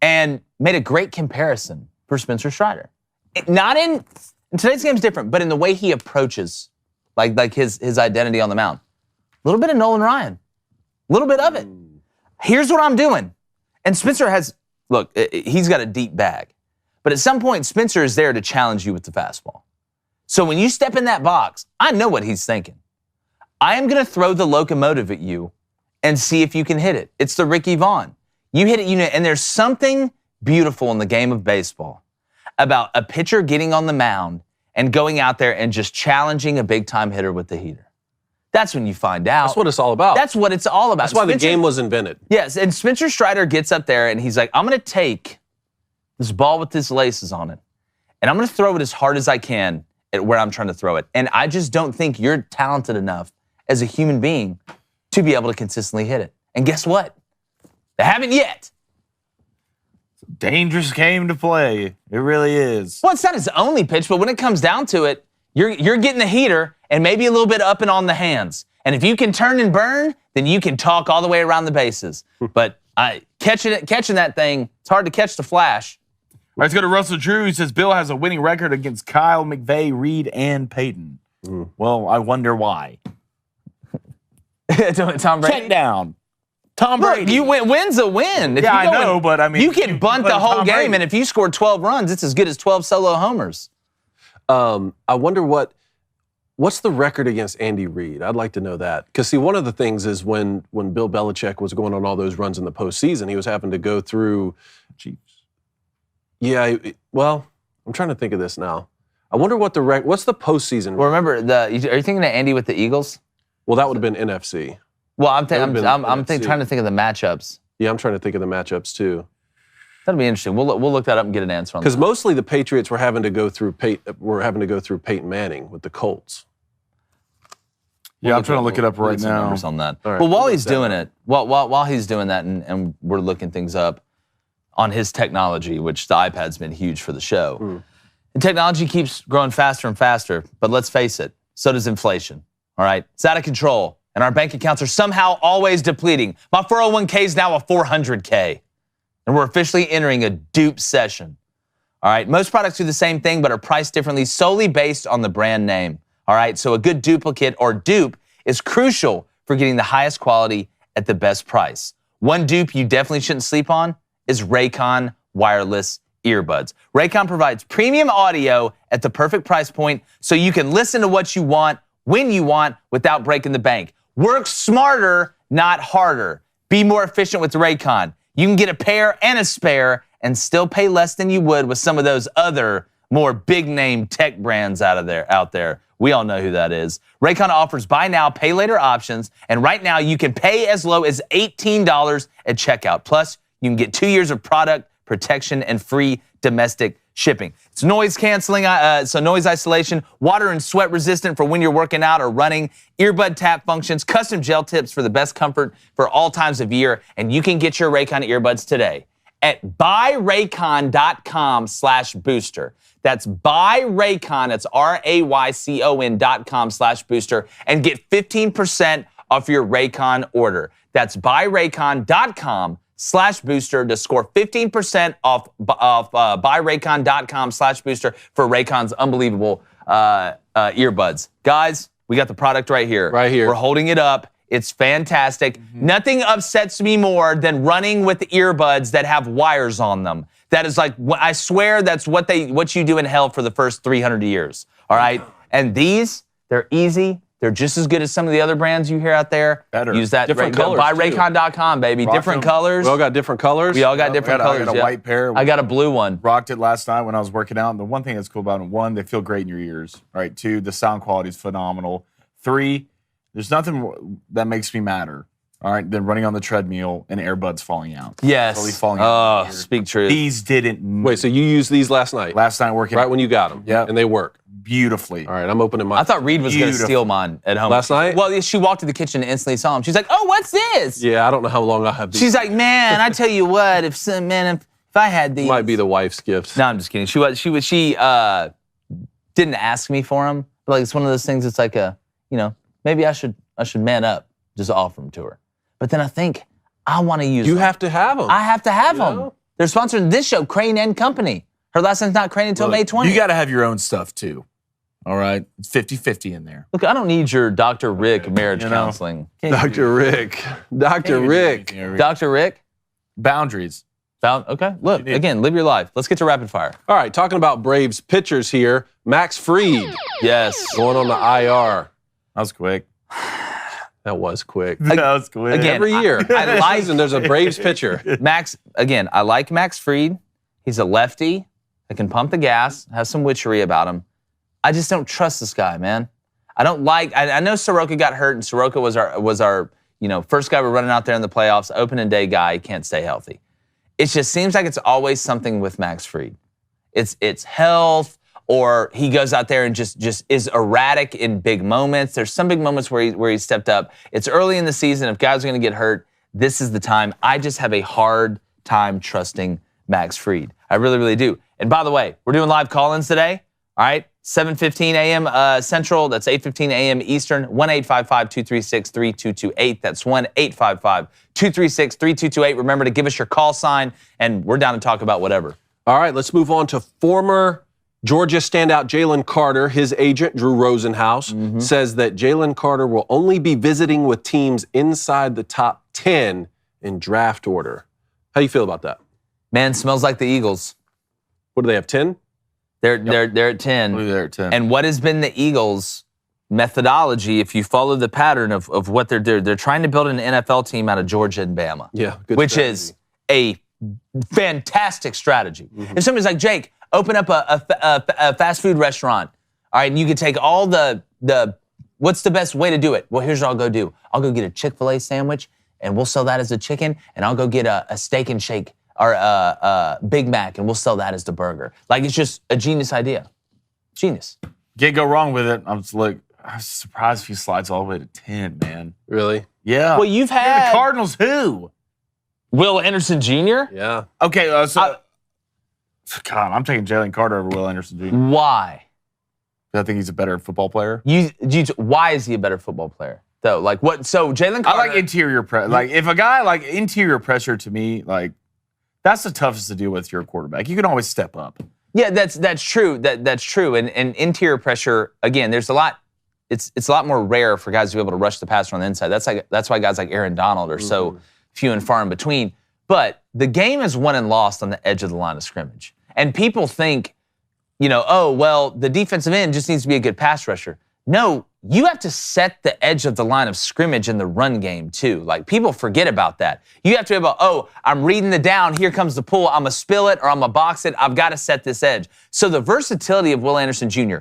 Speaker 1: and made a great comparison for Spencer Strider. Not in today's game is different, but in the way he approaches like his identity on the mound. A little bit of Nolan Ryan. A little bit of it. Here's what I'm doing. And Spencer he's got a deep bag. But at some point, Spencer is there to challenge you with the fastball. So when you step in that box, I know what he's thinking. I am going to throw the locomotive at you and see if you can hit it. It's the Ricky Vaughn. You hit it, and there's something beautiful in the game of baseball about a pitcher getting on the mound and going out there and just challenging a big-time hitter with the heater. That's when you find out.
Speaker 2: That's what it's all about.
Speaker 1: That's what it's all about.
Speaker 2: That's why the game was invented.
Speaker 1: Yes, and Spencer Strider gets up there and he's like, I'm going to take this ball with these laces on it, and I'm going to throw it as hard as I can at where I'm trying to throw it. And I just don't think you're talented enough as a human being to be able to consistently hit it. And guess what? They haven't yet.
Speaker 3: Dangerous game to play. It really is.
Speaker 1: Well, it's not his only pitch, but when it comes down to it, you're getting the heater and maybe a little bit up and on the hands. And if you can turn and burn, then you can talk all the way around the bases. But catching that thing, it's hard to catch the flash.
Speaker 3: All right, let's go to Russell Drew. He says Bill has a winning record against Kyle, McVay, Reed, and Peyton. Well, I wonder why.
Speaker 1: Tom Brady?
Speaker 3: Check down. Tom Brady.
Speaker 1: Win's a win.
Speaker 3: Yeah, I know, but I mean...
Speaker 1: You can bunt the whole game, and if you score 12 runs, it's as good as 12 solo homers.
Speaker 2: I wonder what's the record against Andy Reid? I'd like to know that. Because, see, one of the things is when Bill Belichick was going on all those runs in the postseason, he was having to go through...
Speaker 3: Chiefs.
Speaker 2: Yeah, well, I'm trying to think of this now. I wonder what's the postseason?
Speaker 1: Well, remember, are you thinking of Andy with the Eagles?
Speaker 2: Well, that would have been NFC.
Speaker 1: Well, I'm trying to think of the matchups.
Speaker 2: Yeah, I'm trying to think of the matchups too.
Speaker 1: That'd be interesting. We'll look that up and get an answer on that.
Speaker 2: Because mostly the Patriots were having to go through Peyton Manning with the Colts.
Speaker 3: Yeah, I'm trying to look it up right now.
Speaker 1: Numbers on that.
Speaker 2: Right,
Speaker 1: well, while he's doing it, while he's doing that, and we're looking things up on his technology, which the iPad's been huge for the show. And technology keeps growing faster and faster, but let's face it, so does inflation. All right, it's out of control. And our bank accounts are somehow always depleting. My 401k is now a 400k. And we're officially entering a dupe session. All right, most products do the same thing, but are priced differently solely based on the brand name. All right, so a good duplicate or dupe is crucial for getting the highest quality at the best price. One dupe you definitely shouldn't sleep on is Raycon wireless earbuds. Raycon provides premium audio at the perfect price point so you can listen to what you want, when you want, without breaking the bank. Work smarter, not harder. Be more efficient with Raycon. You can get a pair and a spare and still pay less than you would with some of those other more big-name tech brands out there. We all know who that is. Raycon offers buy now, pay later options, and right now you can pay as low as $18 at checkout. Plus, you can get 2 years of product protection and free domestic shipping. It's noise canceling, so noise isolation, water and sweat resistant for when you're working out or running, earbud tap functions, custom gel tips for the best comfort for all times of year, and you can get your Raycon earbuds today at buyraycon.com/booster. That's buyraycon, that's RAYCON.com/booster, and get 15% off your Raycon order. That's buyraycon.com/booster to score 15% off buyraycon.com/booster for Raycon's unbelievable earbuds. Guys, we got the product right here.
Speaker 2: Right here.
Speaker 1: We're holding it up. It's fantastic. Nothing upsets me more than running with earbuds that have wires on them. That is like, I swear that's what you do in hell for the first 300 years. All right? And these, they're easy. They're just as good as some of the other brands you hear out there.
Speaker 3: Better.
Speaker 1: Use that.
Speaker 2: Different colors,
Speaker 1: Buy
Speaker 2: too.
Speaker 1: Raycon.com, baby. Different colors.
Speaker 2: We all got different colors.
Speaker 1: We all got different colors.
Speaker 3: I got a white pair.
Speaker 1: I got a blue one.
Speaker 3: Rocked it last night when I was working out. And the one thing that's cool about them, 1, they feel great in your ears. All right. 2, the sound quality is phenomenal. 3, there's nothing that makes me madder, all right, than running on the treadmill and earbuds falling out.
Speaker 1: Yes.
Speaker 3: Slowly falling out.
Speaker 1: Oh, speak truth.
Speaker 3: These didn't move.
Speaker 2: Wait, so you used these last night?
Speaker 3: Last night working
Speaker 2: Right when you got them?
Speaker 3: Yeah.
Speaker 2: And they work?
Speaker 3: beautifully.
Speaker 2: All right, I'm opening my...
Speaker 1: I thought Reed was going to steal mine at home.
Speaker 2: Last night?
Speaker 1: Well, she walked to the kitchen and instantly saw him. She's like, oh, what's this?
Speaker 2: Yeah, I don't know how long I have these.
Speaker 1: She's like, man, I tell you what, if I had these...
Speaker 2: Might be the wife's gifts.
Speaker 1: No, I'm just kidding. She didn't ask me for them. But like, it's one of those things, it's like maybe I should man up, just offer them to her. But then I think, I want to use them.
Speaker 2: You have to have them.
Speaker 1: I have to have them.
Speaker 2: know?
Speaker 1: They're sponsoring this show, Crane & Company. Her last name's not Crane until May 20th.
Speaker 3: You got to have your own stuff too. All right. It's 50-50 in there.
Speaker 1: Look, I don't need your Dr. Rick marriage counseling.
Speaker 2: Dr. Rick. Dr. Rick.
Speaker 1: Dr. Rick?
Speaker 3: Boundaries.
Speaker 1: Okay, look, again, live your life. Let's get to rapid fire.
Speaker 2: All right, talking about Braves pitchers here. Max Fried.
Speaker 1: Yes.
Speaker 2: Going on the IR.
Speaker 3: That was quick.
Speaker 2: That was quick.
Speaker 3: That was quick.
Speaker 1: Again,
Speaker 2: Every year.
Speaker 1: I like,
Speaker 2: and there's a Braves pitcher.
Speaker 1: Max, again, I like Max Fried. He's a lefty that can pump the gas, has some witchery about him. I just don't trust this guy, man. I don't like, I know Soroka got hurt, and Soroka was our first guy we're running out there in the playoffs, opening day guy. He can't stay healthy. It just seems like it's always something with Max Fried. It's health, or he goes out there and just is erratic in big moments. There's some big moments where he stepped up. It's early in the season. If guys are going to get hurt, this is the time. I just have a hard time trusting Max Fried. I really, really do. And by the way, we're doing live call-ins today. All right, 7:15 a.m. Central. That's 8:15 a.m. Eastern. 1-855-236-3228. That's 1-855-236-3228. Remember to give us your call sign, and we're down to talk about whatever.
Speaker 2: All right, let's move on to former Georgia standout Jalen Carter. His agent, Drew Rosenhaus, says that Jalen Carter will only be visiting with teams inside the top 10 in draft order. How do you feel about that?
Speaker 1: Man, smells like the Eagles.
Speaker 2: What do they have, 10?
Speaker 1: They're at 10.
Speaker 3: They're at 10.
Speaker 1: And what has been the Eagles' methodology, if you follow the pattern of what they're doing, they're trying to build an NFL team out of Georgia and Bama.
Speaker 2: Yeah, good
Speaker 1: which
Speaker 2: strategy.
Speaker 1: is a fantastic strategy. If somebody's like, Jake, open up a fast food restaurant, all right, and you could take all the what's the best way to do it? Well, here's what I'll go do. I'll go get a Chick-fil-A sandwich, and we'll sell that as a chicken, and I'll go get a steak and shake or a Big Mac, and we'll sell that as the burger. Like, it's just a genius idea. Genius.
Speaker 3: Can't go wrong with it. I'm surprised if he slides all the way to 10, man.
Speaker 2: Really?
Speaker 3: Yeah.
Speaker 1: Well, you've had
Speaker 3: the Cardinals who?
Speaker 1: Will Anderson Jr.?
Speaker 2: Yeah.
Speaker 3: Okay, God, I'm taking Jalen Carter over Will Anderson Jr.
Speaker 1: Why?
Speaker 3: I think he's a better football player.
Speaker 1: Why is he a better football player? Though, like what? So Jalen Carter.
Speaker 3: I like interior pressure. Like if a guy like interior pressure to me, like that's the toughest to deal with. Your quarterback. You can always step up.
Speaker 1: Yeah, that's true. That's true. And interior pressure, again, there's a lot. It's a lot more rare for guys to be able to rush the passer on the inside. That's why guys like Aaron Donald are so few and far in between. But the game is won and lost on the edge of the line of scrimmage. And people think, oh, well, the defensive end just needs to be a good pass rusher. No, you have to set the edge of the line of scrimmage in the run game too. Like, people forget about that. You have to be able, I'm reading the down, here comes the pull, I'm going to spill it or I'm going to box it, I've got to set this edge. So the versatility of Will Anderson Jr.,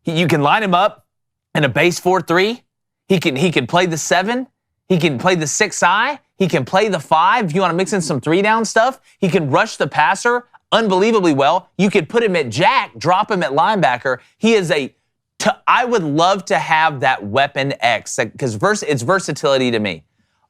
Speaker 1: you can line him up in a base 4-3. He can play the 7. He can play the 6-eye. He can play the 5. If you want to mix in some 3-down stuff, he can rush the passer unbelievably well. You could put him at jack, drop him at linebacker. He is I would love to have that weapon X, because it's versatility to me.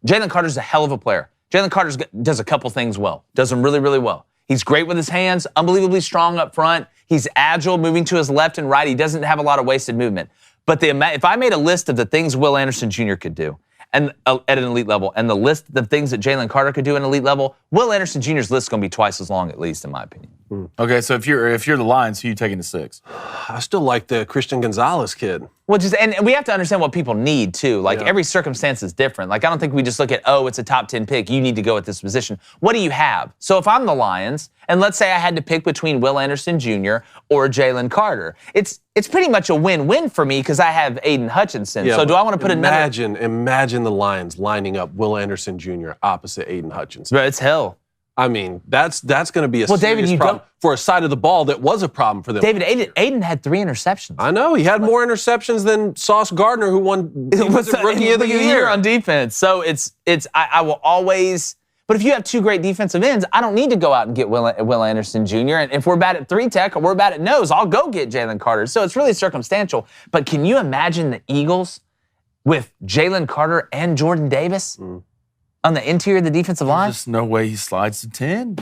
Speaker 1: Jalen Carter's a hell of a player. Jalen Carter does a couple things well, does them really, really well. He's great with his hands, unbelievably strong up front. He's agile, moving to his left and right. He doesn't have a lot of wasted movement. But if I made a list of the things Will Anderson Jr. could do and at an elite level, and the list of the things that Jalen Carter could do at an elite level, Will Anderson Jr.'s list is going to be twice as long, at least, in my opinion.
Speaker 3: Okay, so if you're the Lions, who are you taking to 6?
Speaker 2: I still like the Christian Gonzalez kid.
Speaker 1: Well, and we have to understand what people need, too. Like, every circumstance is different. Like, I don't think we just look at, it's a top 10 pick, you need to go at this position. What do you have? So if I'm the Lions, and let's say I had to pick between Will Anderson Jr. or Jalen Carter, it's pretty much a win-win for me because I have Aiden Hutchinson.
Speaker 2: Yeah,
Speaker 1: so do I want to put
Speaker 2: Imagine the Lions lining up Will Anderson Jr. opposite Aiden Hutchinson.
Speaker 1: Bro, it's hell.
Speaker 2: I mean, that's going to be a serious
Speaker 1: David,
Speaker 2: problem for a side of the ball that was a problem for them.
Speaker 1: David, Aiden had 3 interceptions.
Speaker 2: I know. He had more interceptions than Sauce Gardner, who won Rookie of the Year
Speaker 1: on defense. So I will always. But if you have 2 great defensive ends, I don't need to go out and get Will Anderson Jr. And if we're bad at 3 tech or we're bad at nose, I'll go get Jalen Carter. So it's really circumstantial. But can you imagine the Eagles with Jalen Carter and Jordan Davis on the interior of the defensive line?
Speaker 3: There's no way he slides to 10.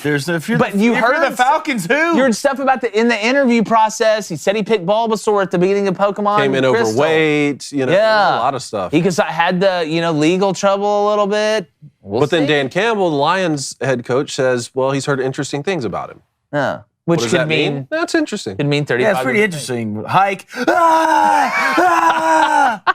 Speaker 3: There's no. If you're
Speaker 1: But
Speaker 3: the Falcons, who?
Speaker 1: You heard stuff about in the interview process. He said he picked Bulbasaur at the beginning of Pokemon.
Speaker 2: Came in
Speaker 1: Crystal.
Speaker 2: overweight. A lot of stuff.
Speaker 1: He had the legal trouble a little bit.
Speaker 2: But then Dan Campbell, the Lions head coach, says, well, he's heard interesting things about him.
Speaker 1: Yeah. Which
Speaker 2: What does
Speaker 1: could
Speaker 2: that
Speaker 1: mean
Speaker 2: mean? That's interesting.
Speaker 1: could mean 35.
Speaker 3: Yeah, it's pretty interesting. Hike.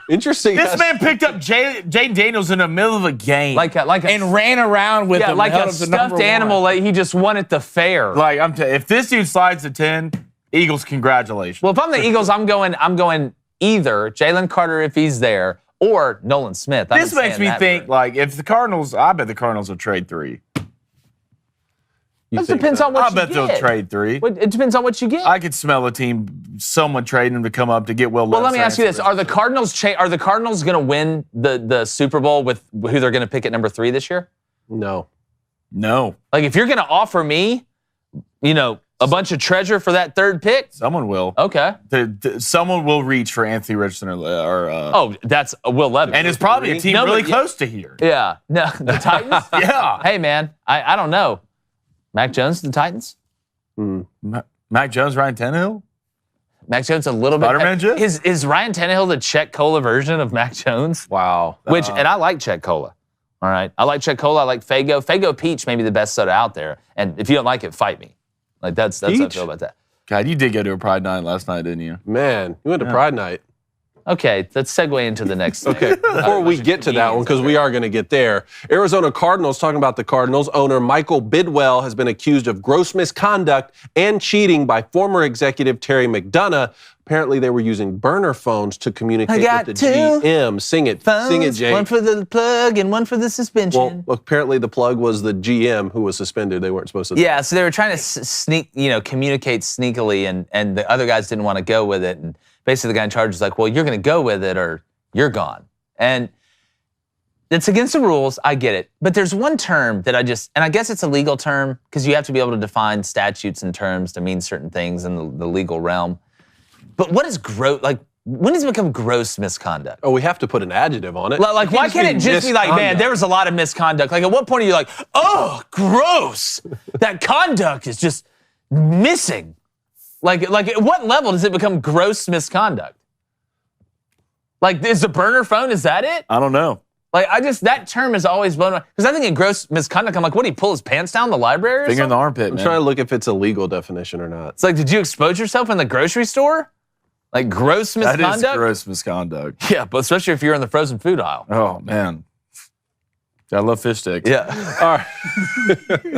Speaker 2: Interesting.
Speaker 3: This man picked up Jaden Daniels in the middle of a game, and ran around with him.
Speaker 1: like
Speaker 3: held
Speaker 1: a
Speaker 3: him to number
Speaker 1: stuffed animal.
Speaker 3: one.
Speaker 1: Like he just won at the fair.
Speaker 3: Like if this dude slides to 10, Eagles, congratulations.
Speaker 1: Well, if I'm the Eagles, I'm going either Jalen Carter if he's there or Nolan Smith.
Speaker 3: This makes me think like if the Cardinals, I bet the Cardinals will trade 3.
Speaker 1: It depends on what
Speaker 3: I
Speaker 1: you
Speaker 3: bet
Speaker 1: get.
Speaker 3: they'll trade 3.
Speaker 1: It depends on what you get.
Speaker 3: I could smell a team, someone trading him to come up to get Will.
Speaker 1: Well, let me ask you this: Are the Cardinals going to win the Super Bowl with who they're going to pick at number 3 this year?
Speaker 2: No.
Speaker 1: Like if you're going to offer me, a bunch of treasure for that 3rd pick,
Speaker 3: someone will.
Speaker 1: Okay.
Speaker 3: Someone will reach for Anthony Richardson or
Speaker 1: that's Will Levis.
Speaker 3: and it's probably a team really close to here.
Speaker 1: Yeah. No, the Titans.
Speaker 3: Yeah.
Speaker 1: Hey man, I don't know. Mac Jones, the Titans.
Speaker 3: Mac Jones, Ryan Tannehill.
Speaker 1: Mac Jones a little bit.
Speaker 3: Spider-Man Jeff?
Speaker 1: Is Ryan Tannehill the Chet Cola version of Mac Jones?
Speaker 2: Wow.
Speaker 1: And I like Chet Cola. All right, I like Chet Cola. I like Faygo. Faygo Peach may be the best soda out there. And if you don't like it, fight me. Like that's how I feel about that.
Speaker 3: God, you did go to a Pride night last night, didn't you?
Speaker 2: Man, you went to Pride Night.
Speaker 1: Okay, let's segue into the next thing.
Speaker 2: Okay, before we get to that one, because we are going to get there, Arizona Cardinals, talking about the Cardinals, owner Michael Bidwell has been accused of gross misconduct and cheating by former executive Terry McDonough. Apparently, they were using burner phones to communicate with the GM. Sing it, Jay.
Speaker 1: One for the plug and one for the suspension.
Speaker 2: Well, apparently the plug was the GM who was suspended. They weren't supposed to.
Speaker 1: Yeah, so they were trying to communicate sneakily, and the other guys didn't want to go with it. And basically, the guy in charge was like, "Well, you're going to go with it, or you're gone." And it's against the rules. I get it, but there's one term that and I guess it's a legal term because you have to be able to define statutes and terms to mean certain things in the legal realm. But what is gross? Like, when does it become gross misconduct?
Speaker 2: Oh, we have to put an adjective on it.
Speaker 1: Like, why can't it just be like, man, there was a lot of misconduct? Like, at what point are you like, oh, gross? That conduct is just missing. Like, at what level does it become gross misconduct? Like, is the burner phone, is that it?
Speaker 3: I don't know.
Speaker 1: Like, that term has always blown my, because I think in gross misconduct, I'm like, what, did he pull his pants down in the library or
Speaker 3: Finger in the
Speaker 1: something?
Speaker 3: armpit,
Speaker 2: I'm
Speaker 3: man.
Speaker 2: trying to look if it's a legal definition or not.
Speaker 1: It's like, did you expose yourself in the grocery store? Like, gross misconduct?
Speaker 3: That is gross misconduct.
Speaker 1: Yeah, but especially if you're in the frozen food aisle.
Speaker 3: Oh, man. I love fish sticks.
Speaker 1: Yeah.
Speaker 2: All right.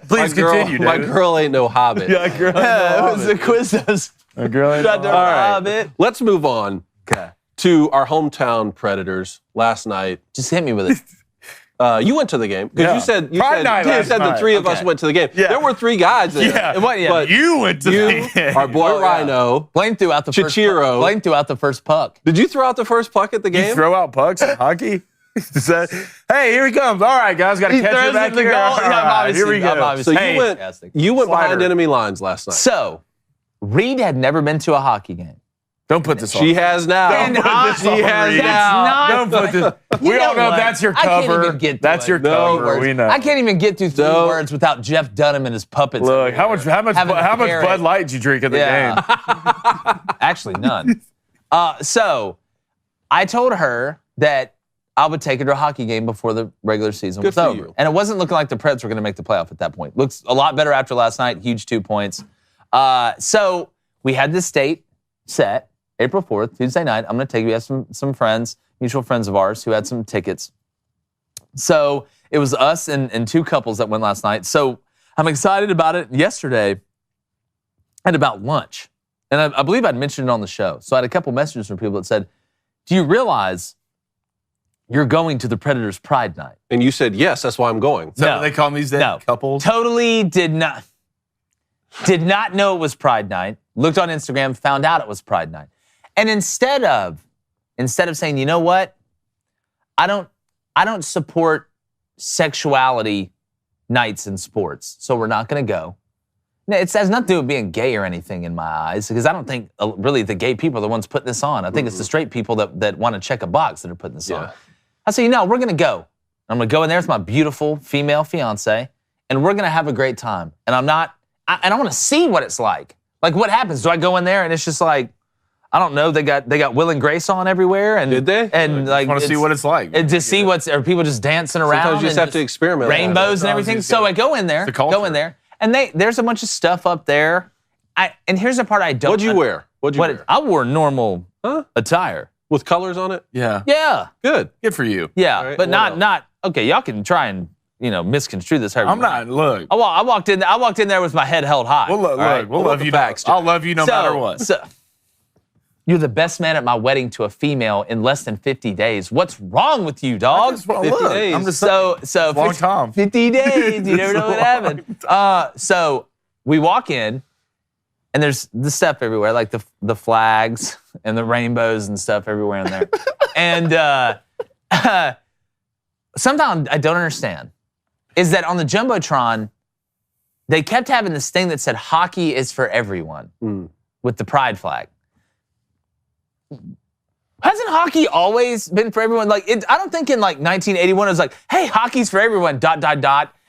Speaker 3: Please continue,
Speaker 2: My
Speaker 3: David.
Speaker 2: girl ain't no hobbit.
Speaker 3: Yeah, girl.
Speaker 1: Yeah, it was the Quiznos.
Speaker 3: A girl ain't
Speaker 1: Tried to
Speaker 3: no
Speaker 1: rob it.
Speaker 2: Let's move on
Speaker 1: Okay.
Speaker 2: to our hometown Predators last night.
Speaker 1: Just hit me with it.
Speaker 2: You went to the game because
Speaker 3: Yeah.
Speaker 2: you said
Speaker 3: Pride night last
Speaker 2: the
Speaker 3: night.
Speaker 2: 3 of us
Speaker 1: Okay.
Speaker 2: went to the game.
Speaker 3: Yeah.
Speaker 2: There were 3 guys there.
Speaker 3: Yeah.
Speaker 1: But
Speaker 3: You went to
Speaker 2: You,
Speaker 3: the
Speaker 2: our boy Rhino.
Speaker 1: Blaine threw out the first
Speaker 2: Chichiro.
Speaker 1: puck. Blaine threw out the first puck.
Speaker 2: Did you throw out the first puck at the game?
Speaker 3: You throw out pucks in hockey? Hey, here he comes. All right, guys, got to
Speaker 1: He
Speaker 3: catch
Speaker 1: throws
Speaker 3: it back
Speaker 1: it in the
Speaker 3: here.
Speaker 1: goal.
Speaker 3: All
Speaker 1: Yeah, I'm
Speaker 3: right,
Speaker 1: obviously-
Speaker 3: here we go.
Speaker 1: I'm obviously-
Speaker 2: So
Speaker 1: Hey.
Speaker 2: you went behind
Speaker 3: Slider.
Speaker 2: enemy lines last night.
Speaker 1: So, Reed had never been to a hockey game.
Speaker 3: Don't put this on.
Speaker 2: She has now.
Speaker 3: Don't put this on,
Speaker 2: She has
Speaker 3: Reed.
Speaker 2: now.
Speaker 3: Don't put this. We all know that's your
Speaker 1: I can't
Speaker 3: cover.
Speaker 1: even get through
Speaker 3: That's your cover.
Speaker 1: words.
Speaker 3: We know.
Speaker 1: I can't even get through 3
Speaker 2: So-
Speaker 1: words without Jeff Dunham and his puppets.
Speaker 3: Look, how much
Speaker 1: Having to carry
Speaker 3: Bud
Speaker 1: it.
Speaker 3: Light did you drink at the game?
Speaker 1: Actually, none. So, I told her that I would take her to a hockey game before the regular season was
Speaker 2: for
Speaker 1: over.
Speaker 2: you.
Speaker 1: And it wasn't looking like the Preds were going to make the playoff at that point. Looks a lot better after last night. Huge 2 points. So we had this date set, April 4th, Tuesday night. I'm going to take you. We have some friends, mutual friends of ours, who had some tickets. So it was us and 2 couples that went last night. So I'm excited about it. Yesterday, at about lunch, and I believe I'd mentioned it on the show. So I had a couple messages from people that said, do you realize you're going to the Predators Pride Night?
Speaker 2: And you said, yes, that's why I'm going.
Speaker 3: So
Speaker 1: No.
Speaker 3: they call these
Speaker 1: No.
Speaker 3: couples?
Speaker 1: Totally did not know it was Pride Night. Looked on Instagram, found out it was Pride Night. And instead of saying, you know what? I don't support sexuality nights in sports, so we're not going to go. No, it has nothing to do with being gay or anything in my eyes, because I don't think really the gay people are the ones putting this on. I think it's the straight people that want to check a box that are putting this on. I say, no, we're going to go. I'm going to go in there with my beautiful female fiance, and we're going to have a great time. And I want to see what it's like. Like, what happens? Do I go in there and it's just like, I don't know. They got Will and Grace on everywhere, and
Speaker 2: did they?
Speaker 1: And like,
Speaker 3: want to see what it's like.
Speaker 1: And to see are people just dancing around?
Speaker 2: Sometimes you just have to experiment.
Speaker 1: Rainbows and everything. So I go in there, and there's a bunch of stuff up there. And here's the part I don't.
Speaker 2: What'd you wear?
Speaker 1: I wore normal attire
Speaker 2: with colors on it.
Speaker 3: Yeah.
Speaker 1: Yeah.
Speaker 2: Good
Speaker 3: for you.
Speaker 1: Yeah,
Speaker 2: right,
Speaker 1: but not okay. Y'all can try and misconstrue this.
Speaker 3: I'm not. Look,
Speaker 1: I walked in there with my head held high.
Speaker 3: We'll love you. I'll love you no matter what.
Speaker 1: So, you're the best man at my wedding to a female in less than 50 days. What's wrong with you, dog?
Speaker 2: 50 days.
Speaker 3: I'm just
Speaker 1: so
Speaker 3: long time.
Speaker 1: 50 days. You never know what happened. So we walk in, and there's the stuff everywhere, like the flags and the rainbows and stuff everywhere in there. And sometimes I don't understand is that on the Jumbotron, they kept having this thing that said hockey is for everyone with the pride flag. Hasn't hockey always been for everyone? Like, I don't think in like 1981 it was like, hey, hockey's for everyone, ...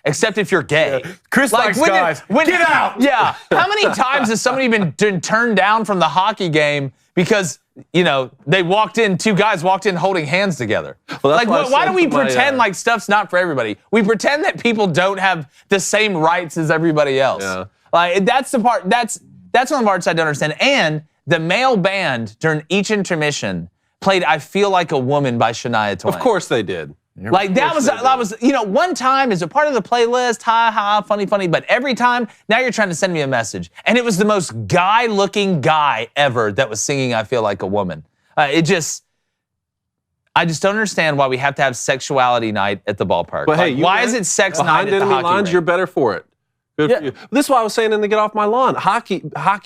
Speaker 1: except if you're gay.
Speaker 3: Yeah. Chris likes guys. Get out!
Speaker 1: Yeah. How many times has somebody been turned down from the hockey game because, two guys walked in holding hands together?
Speaker 2: Well,
Speaker 1: like, why do we pretend like stuff's not for everybody? We pretend that people don't have the same rights as everybody else.
Speaker 2: Yeah.
Speaker 1: Like, that's the part, that's one of the parts I don't understand. And the male band during each intermission played I Feel Like a Woman by Shania Twain.
Speaker 2: Of course they did.
Speaker 1: Like that was one time as a part of the playlist, funny, but every time, now you're trying to send me a message. And it was the most guy-looking guy ever that was singing I Feel Like a Woman. I just don't understand why we have to have sexuality night at the ballpark.
Speaker 2: But hey,
Speaker 1: why is it sex night at the hockey
Speaker 2: lines,
Speaker 1: rink?
Speaker 2: you're better for it. Good for you. This is why I was saying to get off my lawn. Hockey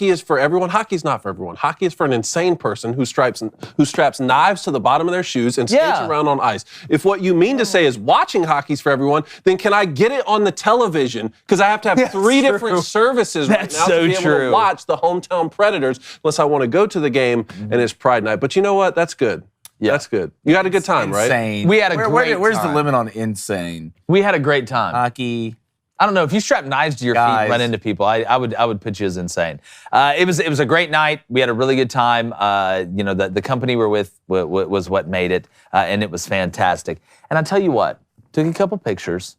Speaker 2: is for everyone. Hockey's not for everyone. Hockey is for an insane person who straps knives to the bottom of their shoes and skates around on ice. If what you mean to say is watching hockey's for everyone, then can I get it on the television? Because I have to have three different services right now to be able to watch the hometown Predators, unless I want to go to the game and it's Pride Night. But you know what? That's good. Yeah. That's good. You had a good time, right?
Speaker 3: Insane.
Speaker 1: We had a great time.
Speaker 3: Where's the limit on insane?
Speaker 1: We had a great time.
Speaker 3: Hockey.
Speaker 1: I don't know, if you strap knives to your feet and run into people, I would put you as insane. It was a great night. We had a really good time. The company we're with was what made it, and it was fantastic. And I'll tell you what, took a couple pictures.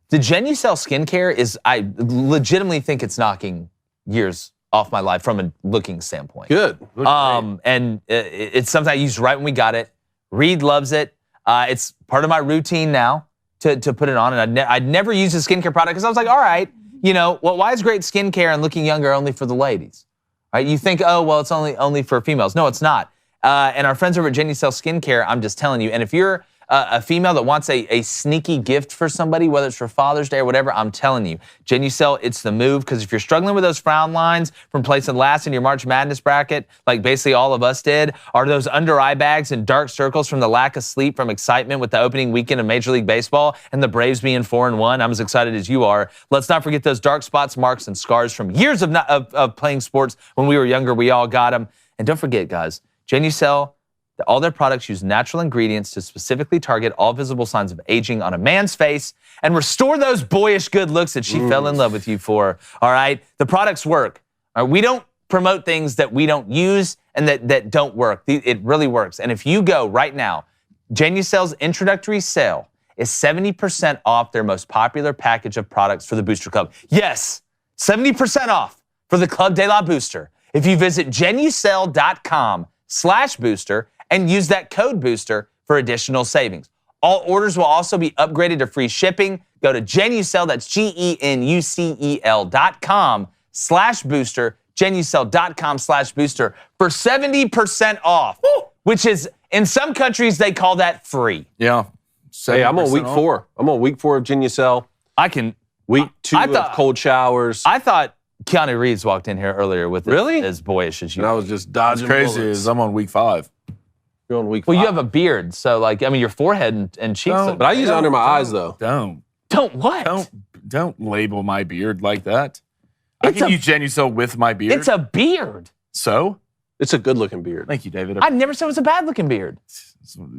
Speaker 1: The Genucel skincare I legitimately think it's knocking years off my life from a looking standpoint.
Speaker 2: Good.
Speaker 1: And it's something I used right when we got it. Reed loves it. It's part of my routine now. To put it on, and I'd never used a skincare product because I was like, all right, why is great skincare and looking younger only for the ladies? Right? You think, oh, well, it's only for females. No, it's not. And our friends over at Genucel Skincare, I'm just telling you, and if you're a female that wants a sneaky gift for somebody, whether it's for Father's Day or whatever, I'm telling you, Genucel, it's the move, because if you're struggling with those frown lines from placing last in your March Madness bracket, like basically all of us did, or those under eye bags and dark circles from the lack of sleep from excitement with the opening weekend of Major League Baseball and the Braves being 4-1, I'm as excited as you are. Let's not forget those dark spots, marks, and scars from years of playing sports when we were younger. We all got them. And don't forget, guys, Genucel, all their products use natural ingredients to specifically target all visible signs of aging on a man's face and restore those boyish good looks that she fell in love with you for, all right? The products work. All right? We don't promote things that we don't use and that don't work. It really works. And if you go right now, Genucel's introductory sale is 70% off their most popular package of products for the Booster Club. Yes, 70% off for the Club de la Booster. If you visit Genucel.com/booster and use that code BOOSTER for additional savings. All orders will also be upgraded to free shipping. Go to Genucel, that's GENUCEL.com/booster, Genucel.com/booster for 70% off, which is, in some countries, they call that free.
Speaker 3: Yeah.
Speaker 2: Hey, I'm on week 4. I'm on week 4 of Genucel. Week 2 of cold showers.
Speaker 1: I thought Keanu Reeves walked in here earlier with as boyish as you.
Speaker 2: And I was just dodging
Speaker 3: bullets.
Speaker 2: Crazy
Speaker 3: is I'm on week 5.
Speaker 2: You're on week 5.
Speaker 1: Well, you have a beard, so your forehead and cheeks.
Speaker 2: But I use it under my eyes, though.
Speaker 1: Don't what?
Speaker 3: Don't label my beard like that. I can use Genucel with my beard.
Speaker 1: It's a beard.
Speaker 3: So?
Speaker 2: It's a good-looking beard.
Speaker 3: Thank you, David.
Speaker 1: I never said it was a bad-looking beard.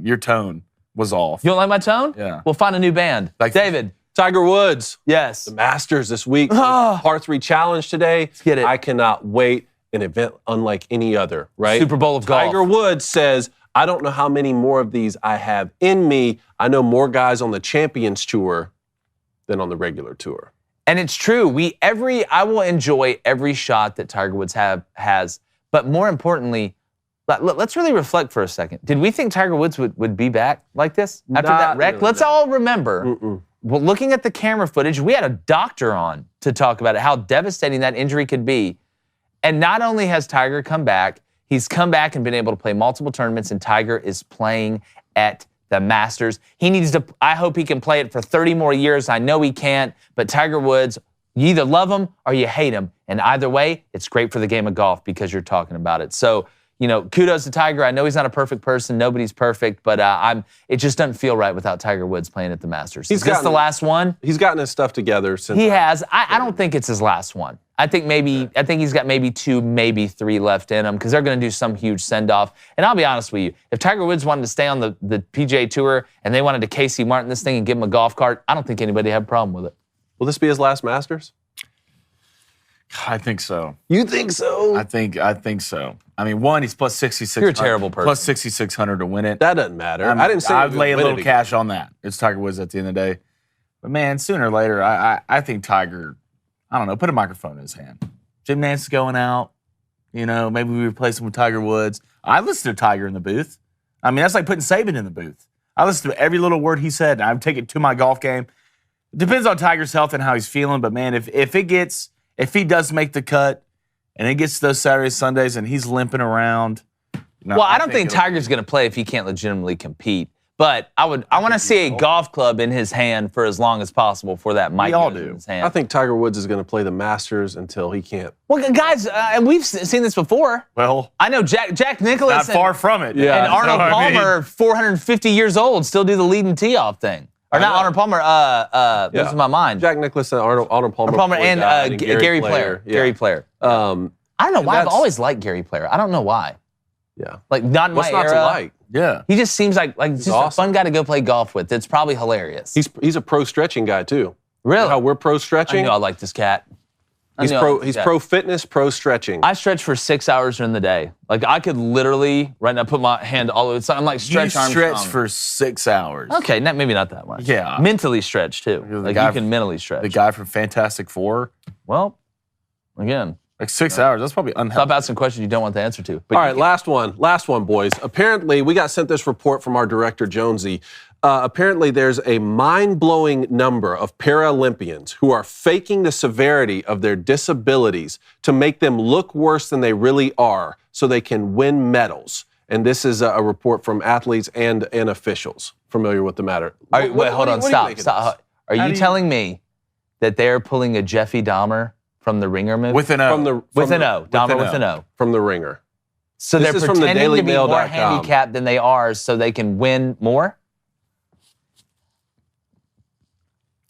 Speaker 3: Your tone was off.
Speaker 1: You don't like my tone?
Speaker 3: Yeah.
Speaker 1: We'll find a new band. David.
Speaker 2: Tiger Woods.
Speaker 1: Yes.
Speaker 2: The Masters this week. Par 3 challenge today.
Speaker 1: Let's get it.
Speaker 2: I cannot wait. an event unlike any other, right?
Speaker 1: Super Bowl of golf.
Speaker 2: Tiger Woods says, I don't know how many more of these I have in me. I know more guys on the Champions Tour than on the regular tour.
Speaker 1: And it's true. I will enjoy every shot that Tiger Woods has, but more importantly, let's really reflect for a second. Did we think Tiger Woods would be back like this after that wreck?
Speaker 2: Really,
Speaker 1: let's all remember. Well, looking at the camera footage, we had a doctor on to talk about it, how devastating that injury could be. And not only has Tiger come back, he's come back and been able to play multiple tournaments, and Tiger is playing at the Masters. I hope he can play it for 30 more years. I know he can't, but Tiger Woods, you either love him or you hate him. And either way, it's great for the game of golf because you're talking about it. So, kudos to Tiger. I know he's not a perfect person. Nobody's perfect, but it just doesn't feel right without Tiger Woods playing at the Masters. Is this the last one?
Speaker 2: He's gotten his stuff together since.
Speaker 1: He has. I don't think it's his last one. I think he's got maybe 2, maybe 3 left in him because they're going to do some huge send-off. And I'll be honest with you, if Tiger Woods wanted to stay on the PGA Tour and they wanted to Casey Martin this thing and give him a golf cart, I don't think anybody had a problem with it.
Speaker 2: Will this be his last Masters?
Speaker 3: I think so.
Speaker 2: You think so?
Speaker 3: I think so. I mean, one, he's plus 6,600.
Speaker 1: You're a terrible person.
Speaker 3: Plus 6,600 to win it.
Speaker 2: That doesn't matter. I didn't say
Speaker 3: I'd lay a little cash on that. It's Tiger Woods at the end of the day. But man, sooner or later, I think Tiger, I don't know, put a microphone in his hand. Jim Nance is going out. Maybe we replace him with Tiger Woods. I listen to Tiger in the booth. I mean, that's like putting Saban in the booth. I listen to every little word he said, and I take it to my golf game. It depends on Tiger's health and how he's feeling, but man, if he does make the cut and it gets to those Saturdays, Sundays, and he's limping around.
Speaker 1: I don't think Tiger's going to play if he can't legitimately compete. But I want to see a golf club in his hand for as long as possible for that mic in his hand.
Speaker 2: I think Tiger Woods is going to play the Masters until he can't.
Speaker 1: Well, guys, we've seen this before.
Speaker 3: Well,
Speaker 1: I know Jack Nicklaus
Speaker 3: not far from it.
Speaker 1: And Arnold Palmer, 450 years old, still do the leading tee off thing. Or not Arnold Palmer, losing my mind.
Speaker 2: Jack Nicklaus and Arnold Palmer
Speaker 1: and Gary Player.
Speaker 2: Yeah.
Speaker 1: Gary Player. I don't know why. I've always liked Gary Player. I don't know why.
Speaker 2: Yeah.
Speaker 1: Like, not in my era.
Speaker 2: What's not to like?
Speaker 3: Yeah.
Speaker 1: He just seems like just awesome. A fun guy to go play golf with. It's probably hilarious.
Speaker 2: He's a pro stretching guy, too.
Speaker 1: Really?
Speaker 2: You know how we're pro stretching?
Speaker 1: I knew I liked this cat.
Speaker 2: He's pro fitness, pro stretching.
Speaker 1: I stretch for 6 hours during the day. Like, I could literally right now put my hand all over. I'm like stretch Armstrong.
Speaker 3: You stretch for 6 hours.
Speaker 1: Okay, maybe not that much.
Speaker 3: Yeah.
Speaker 1: Mentally stretch, too. Like, you can mentally stretch.
Speaker 3: The guy from Fantastic Four.
Speaker 1: Well, again.
Speaker 3: Like 6 hours, that's probably unhealthy.
Speaker 1: Stop asking questions you don't want the answer to.
Speaker 2: All right, last one, boys. Apparently, we got sent this report from our director, Jonesy. Apparently, there's a mind-blowing number of Paralympians who are faking the severity of their disabilities to make them look worse than they really are so they can win medals. And this is a report from athletes and officials familiar with the matter.
Speaker 1: Wait, hold on, stop. Are you telling me that they're pulling a Jeffrey Dahmer from the Ringer movie?
Speaker 3: With an O.
Speaker 1: With an O. Dahmer with an O.
Speaker 2: From the Ringer.
Speaker 1: So they're pretending to be more handicapped than they are so they can win more?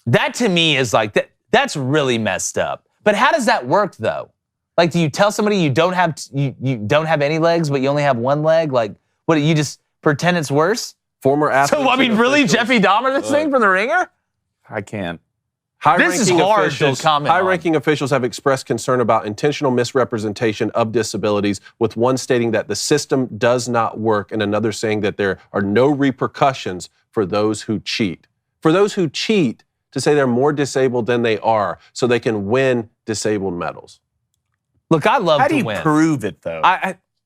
Speaker 1: That to me is like, that's really messed up. But how does that work though? Like, do you tell somebody you don't have any legs, but you only have one leg? Like, what, you just pretend it's worse?
Speaker 2: Former athletes.
Speaker 1: So, I mean, really, Jeffrey Dahmer, this thing from the Ringer?
Speaker 3: I can't.
Speaker 1: This is hard to comment on.
Speaker 2: High-ranking officials have expressed concern about intentional misrepresentation of disabilities, with one stating that the system does not work and another saying that there are no repercussions for those who cheat. For those who cheat, to say they're more disabled than they are so they can win disabled medals.
Speaker 1: Look, I love to win.
Speaker 3: How do you prove it, though?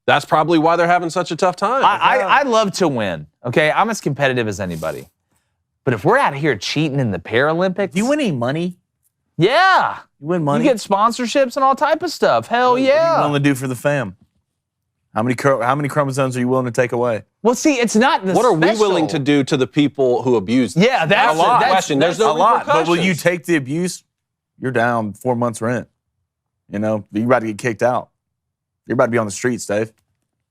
Speaker 2: That's probably why they're having such a tough time.
Speaker 1: I love to win, okay? I'm as competitive as anybody. But if we're out here cheating in the Paralympics...
Speaker 3: Do you win any money?
Speaker 1: Yeah.
Speaker 3: You win money?
Speaker 1: You get sponsorships and all type of stuff. Hell yeah.
Speaker 3: What are you willing to do for the fam? How many chromosomes are you willing to take away?
Speaker 1: Well, see, it's not the
Speaker 2: What are we willing to do to the people who abuse them?
Speaker 1: Yeah, that's
Speaker 2: a lot. Question. There's no
Speaker 3: a lot. But will
Speaker 2: repercussions.
Speaker 3: you take the abuse? You're down 4 months rent. You know, you're about to get kicked out. You're about to be on the streets, Dave.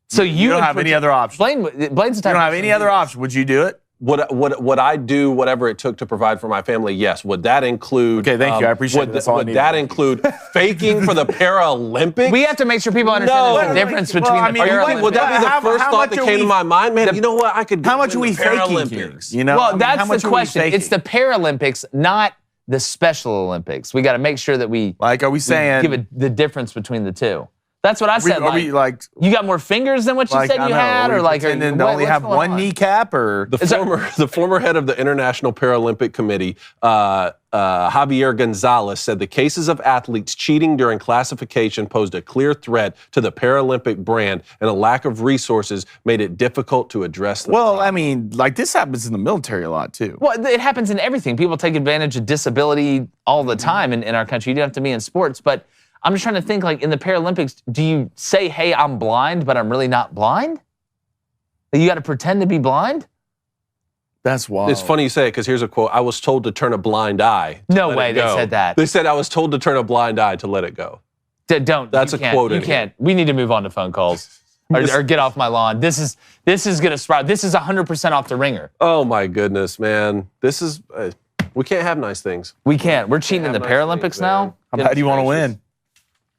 Speaker 1: So
Speaker 3: you don't have any other option.
Speaker 1: Blane's the type
Speaker 3: you don't have any other option. Would you do it?
Speaker 2: Would I do whatever it took to provide for my family? Yes. Would that include...
Speaker 3: Okay, thank you. I appreciate it.
Speaker 2: Would that include faking for the Paralympics?
Speaker 1: We have to make sure people understand the difference between the Paralympics.
Speaker 2: Would that be the first thought that came to my mind? Man, you know what? I could...
Speaker 3: How much are we faking here? You know?
Speaker 1: Well, that's the question. It's the Paralympics, not the Special Olympics. We got to make sure that we...
Speaker 3: Like, are we saying...
Speaker 1: Give the difference between the two. That's what I said.
Speaker 3: Are we like
Speaker 1: you got more fingers than what you said you had, or like
Speaker 3: pretending to only have one kneecap, or
Speaker 2: the former head of the International Paralympic Committee, Javier Gonzalez, said the cases of athletes cheating during classification posed a clear threat to the Paralympic brand, and a lack of resources made it difficult to address the problem.
Speaker 3: I mean, like this happens in the military a lot too.
Speaker 1: Well, it happens in everything. People take advantage of disability all the time in our country. You don't have to be in sports, but I'm just trying to think, like in the Paralympics, do you say, hey, I'm blind, but I'm really not blind? You got to pretend to be blind?
Speaker 3: That's wild.
Speaker 2: It's funny you say it, because here's a quote. I was told to turn a blind eye.
Speaker 1: No way they said that.
Speaker 2: They said I was told to turn a blind eye to let it go.
Speaker 1: Don't.
Speaker 2: That's a quote.
Speaker 1: You can't. We need to move on to phone calls. or get off my lawn. This is going to sprout. This is 100% off the ringer.
Speaker 2: Oh, my goodness, man. This is, we can't have nice things.
Speaker 1: We can't. We're cheating in the Paralympics now?
Speaker 3: How bad do you want to win?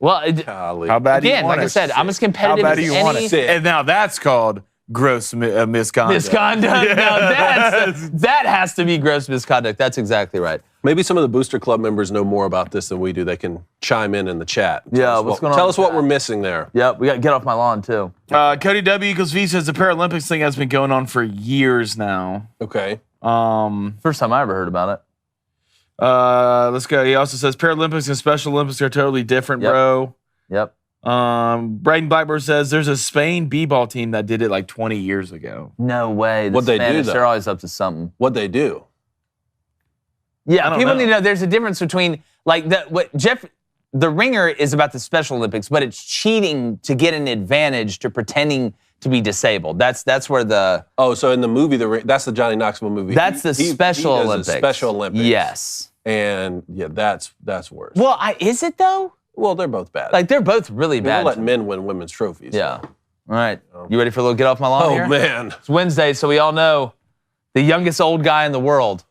Speaker 1: Well,
Speaker 3: how bad do you want
Speaker 1: like I said, I'm as competitive as any.
Speaker 3: How bad do you want it? And now that's called gross misconduct.
Speaker 1: Misconduct. Now that has to be gross misconduct. That's exactly right.
Speaker 2: Maybe some of the Booster Club members know more about this than we do. They can chime in the chat.
Speaker 1: What's going on?
Speaker 2: Tell us what we're missing there.
Speaker 1: Yep, we got to get off my lawn too.
Speaker 3: Cody W equals V says the Paralympics thing has been going on for years now.
Speaker 2: Okay.
Speaker 1: First time I ever heard about it.
Speaker 3: Let's go. He also says Paralympics and Special Olympics are totally different, bro.
Speaker 1: Yep.
Speaker 3: Braden Blackburn says there's a Spain b-ball team that did it like 20 years ago.
Speaker 1: No way.
Speaker 2: What'd they do, though?
Speaker 1: They're always up to something.
Speaker 2: What'd they do?
Speaker 1: Yeah, people need to know there's a difference between the ringer is about the Special Olympics, but it's cheating to get an advantage to pretending to be disabled. That's where the...
Speaker 2: Oh, so in the movie, that's the Johnny Knoxville movie.
Speaker 1: That's the Special Olympics.
Speaker 2: Special Olympics.
Speaker 1: Yes.
Speaker 2: And yeah, that's worse.
Speaker 1: Well, is it though?
Speaker 2: Well, they're both bad.
Speaker 1: Like they're both really bad.
Speaker 2: We'll let men win women's trophies.
Speaker 1: Yeah. All right. You ready for a little get off my lawn here?
Speaker 2: Oh, man.
Speaker 1: It's Wednesday, so we all know the youngest old guy in the world,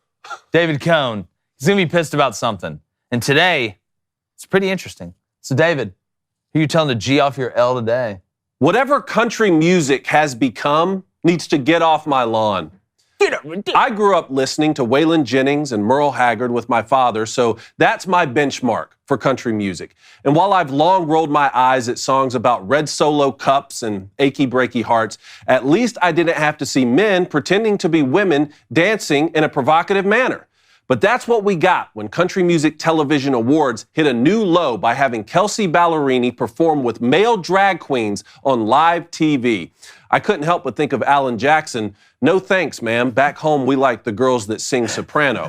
Speaker 1: David Cohn, he's going to be pissed about something. And today, it's pretty interesting. So, David, who are you telling to G off your L today?
Speaker 2: Whatever country music has become needs to get off my lawn. I grew up listening to Waylon Jennings and Merle Haggard with my father, so that's my benchmark for country music. And while I've long rolled my eyes at songs about red Solo cups and achy breaky hearts, at least I didn't have to see men pretending to be women dancing in a provocative manner. But that's what we got when Country Music Television Awards hit a new low by having Kelsey Ballerini perform with male drag queens on live TV. I couldn't help but think of Alan Jackson. No thanks, ma'am. Back home, we like the girls that sing soprano.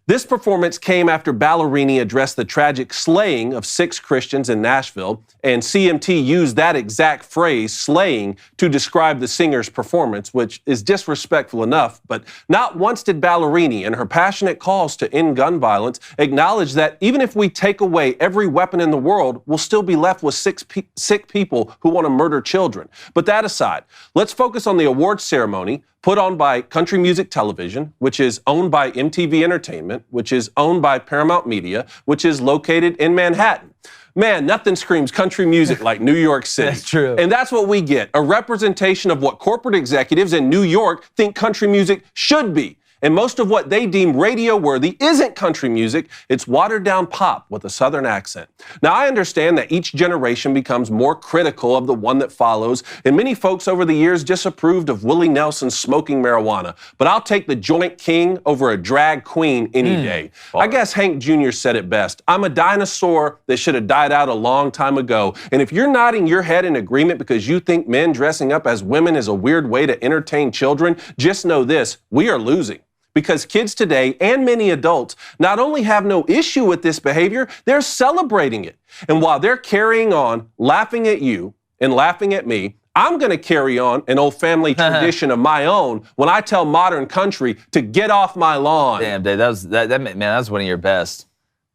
Speaker 2: This performance came after Ballerini addressed the tragic slaying of 6 Christians in Nashville, and CMT used that exact phrase, slaying, to describe the singer's performance, which is disrespectful enough, but not once did Ballerini, in her passionate calls to end gun violence, acknowledge that even if we take away every weapon in the world, we'll still be left with sick people who want to murder children. But that aside, let's focus on the awards ceremony put on by Country Music Television, which is owned by MTV Entertainment, which is owned by Paramount Media, which is located in Manhattan. Man, nothing screams country music like New York City.
Speaker 1: That's true.
Speaker 2: And that's what we get, a representation of what corporate executives in New York think country music should be. And most of what they deem radio-worthy isn't country music, it's watered-down pop with a Southern accent. Now, I understand that each generation becomes more critical of the one that follows, and many folks over the years disapproved of Willie Nelson smoking marijuana, but I'll take the joint king over a drag queen any day. I guess Hank Jr. said it best. I'm a dinosaur that should have died out a long time ago, and if you're nodding your head in agreement because you think men dressing up as women is a weird way to entertain children, just know this, we are losing. Because kids today and many adults not only have no issue with this behavior, they're celebrating it. And while they're carrying on, laughing at you and laughing at me, I'm going to carry on an old family tradition of my own when I tell modern country to get off my lawn.
Speaker 1: Damn, Dave, that was one of your best.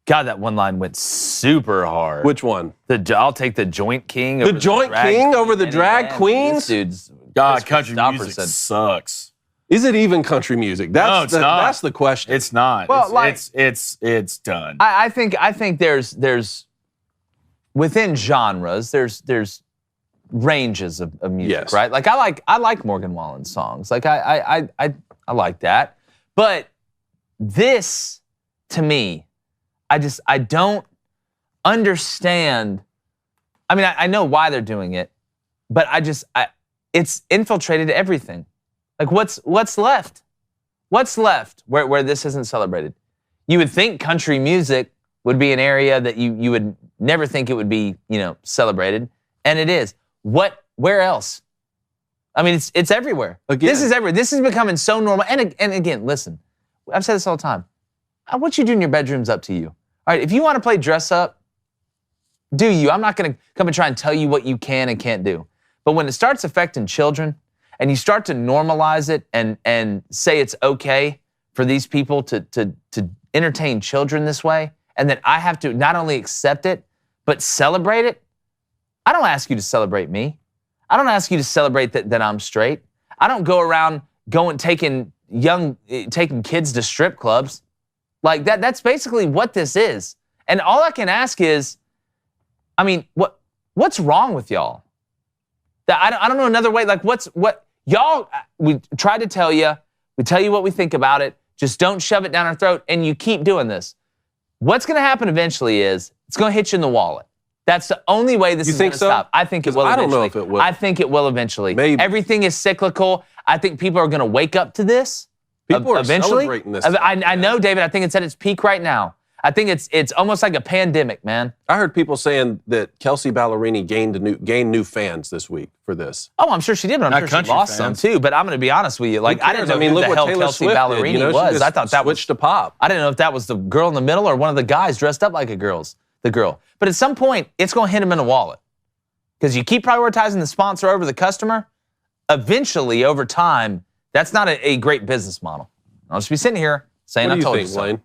Speaker 1: God, that one line went super hard.
Speaker 2: Which one?
Speaker 1: I'll take the joint king.
Speaker 2: The joint king over the drag queens?
Speaker 1: This dude's
Speaker 3: God, country music sucks.
Speaker 2: Is it even country music?
Speaker 3: No, it's not.
Speaker 2: That's the question.
Speaker 3: It's not.
Speaker 1: Well,
Speaker 3: it's done.
Speaker 1: I think there's within genres there's ranges of music,
Speaker 2: yes.
Speaker 1: Right? Like I like Morgan Wallen's songs. Like I like that. But this, to me, I don't understand I mean, I know why they're doing it, but it's infiltrated everything. Like, what's left? What's left where this isn't celebrated? You would think country music would be an area that you would never think it would be, celebrated, and it is. Where else? I mean, it's everywhere.
Speaker 2: Again.
Speaker 1: This is everywhere. This is becoming so normal. And again, listen, I've said this all the time. What you do in your bedroom's up to you. All right, if you want to play dress up, do you. I'm not going to come and try and tell you what you can and can't do. But when it starts affecting children and you start to normalize it and say it's okay for these people to entertain children this way, and that I have to not only accept it, but celebrate it, I don't ask you to celebrate me. I don't ask you to celebrate that I'm straight. I don't go around taking kids to strip clubs. Like that's basically what this is. And all I can ask is, I mean, what's wrong with y'all? I don't know another way. Like y'all, we try to tell you, we tell you what we think about it, just don't shove it down our throat, and you keep doing this. What's going to happen eventually is it's going to hit you in the wallet. That's the only way this is going to stop. I think it will eventually. I don't know if it will. I think it will eventually.
Speaker 2: Maybe.
Speaker 1: Everything is cyclical. I think people are going to wake up to this.
Speaker 2: People are
Speaker 1: eventually.
Speaker 2: Celebrating this.
Speaker 1: I know, David. I think it's at its peak right now. I think it's almost like a pandemic, man.
Speaker 2: I heard people saying that Kelsey Ballerini gained new fans this week for this.
Speaker 1: Oh, I'm sure she did, but I'm sure she lost some too. But I'm going to be honest with you. Like, I didn't know who the hell Kelsey Ballerini was. I thought that
Speaker 2: switched to pop.
Speaker 1: I didn't know if that was the girl in the middle or one of the guys dressed up like the girl. But at some point, it's going to hit him in the wallet. Because you keep prioritizing the sponsor over the customer, eventually, over time, that's not a great business model. I'll just be sitting here saying, I told you so.
Speaker 2: Lane?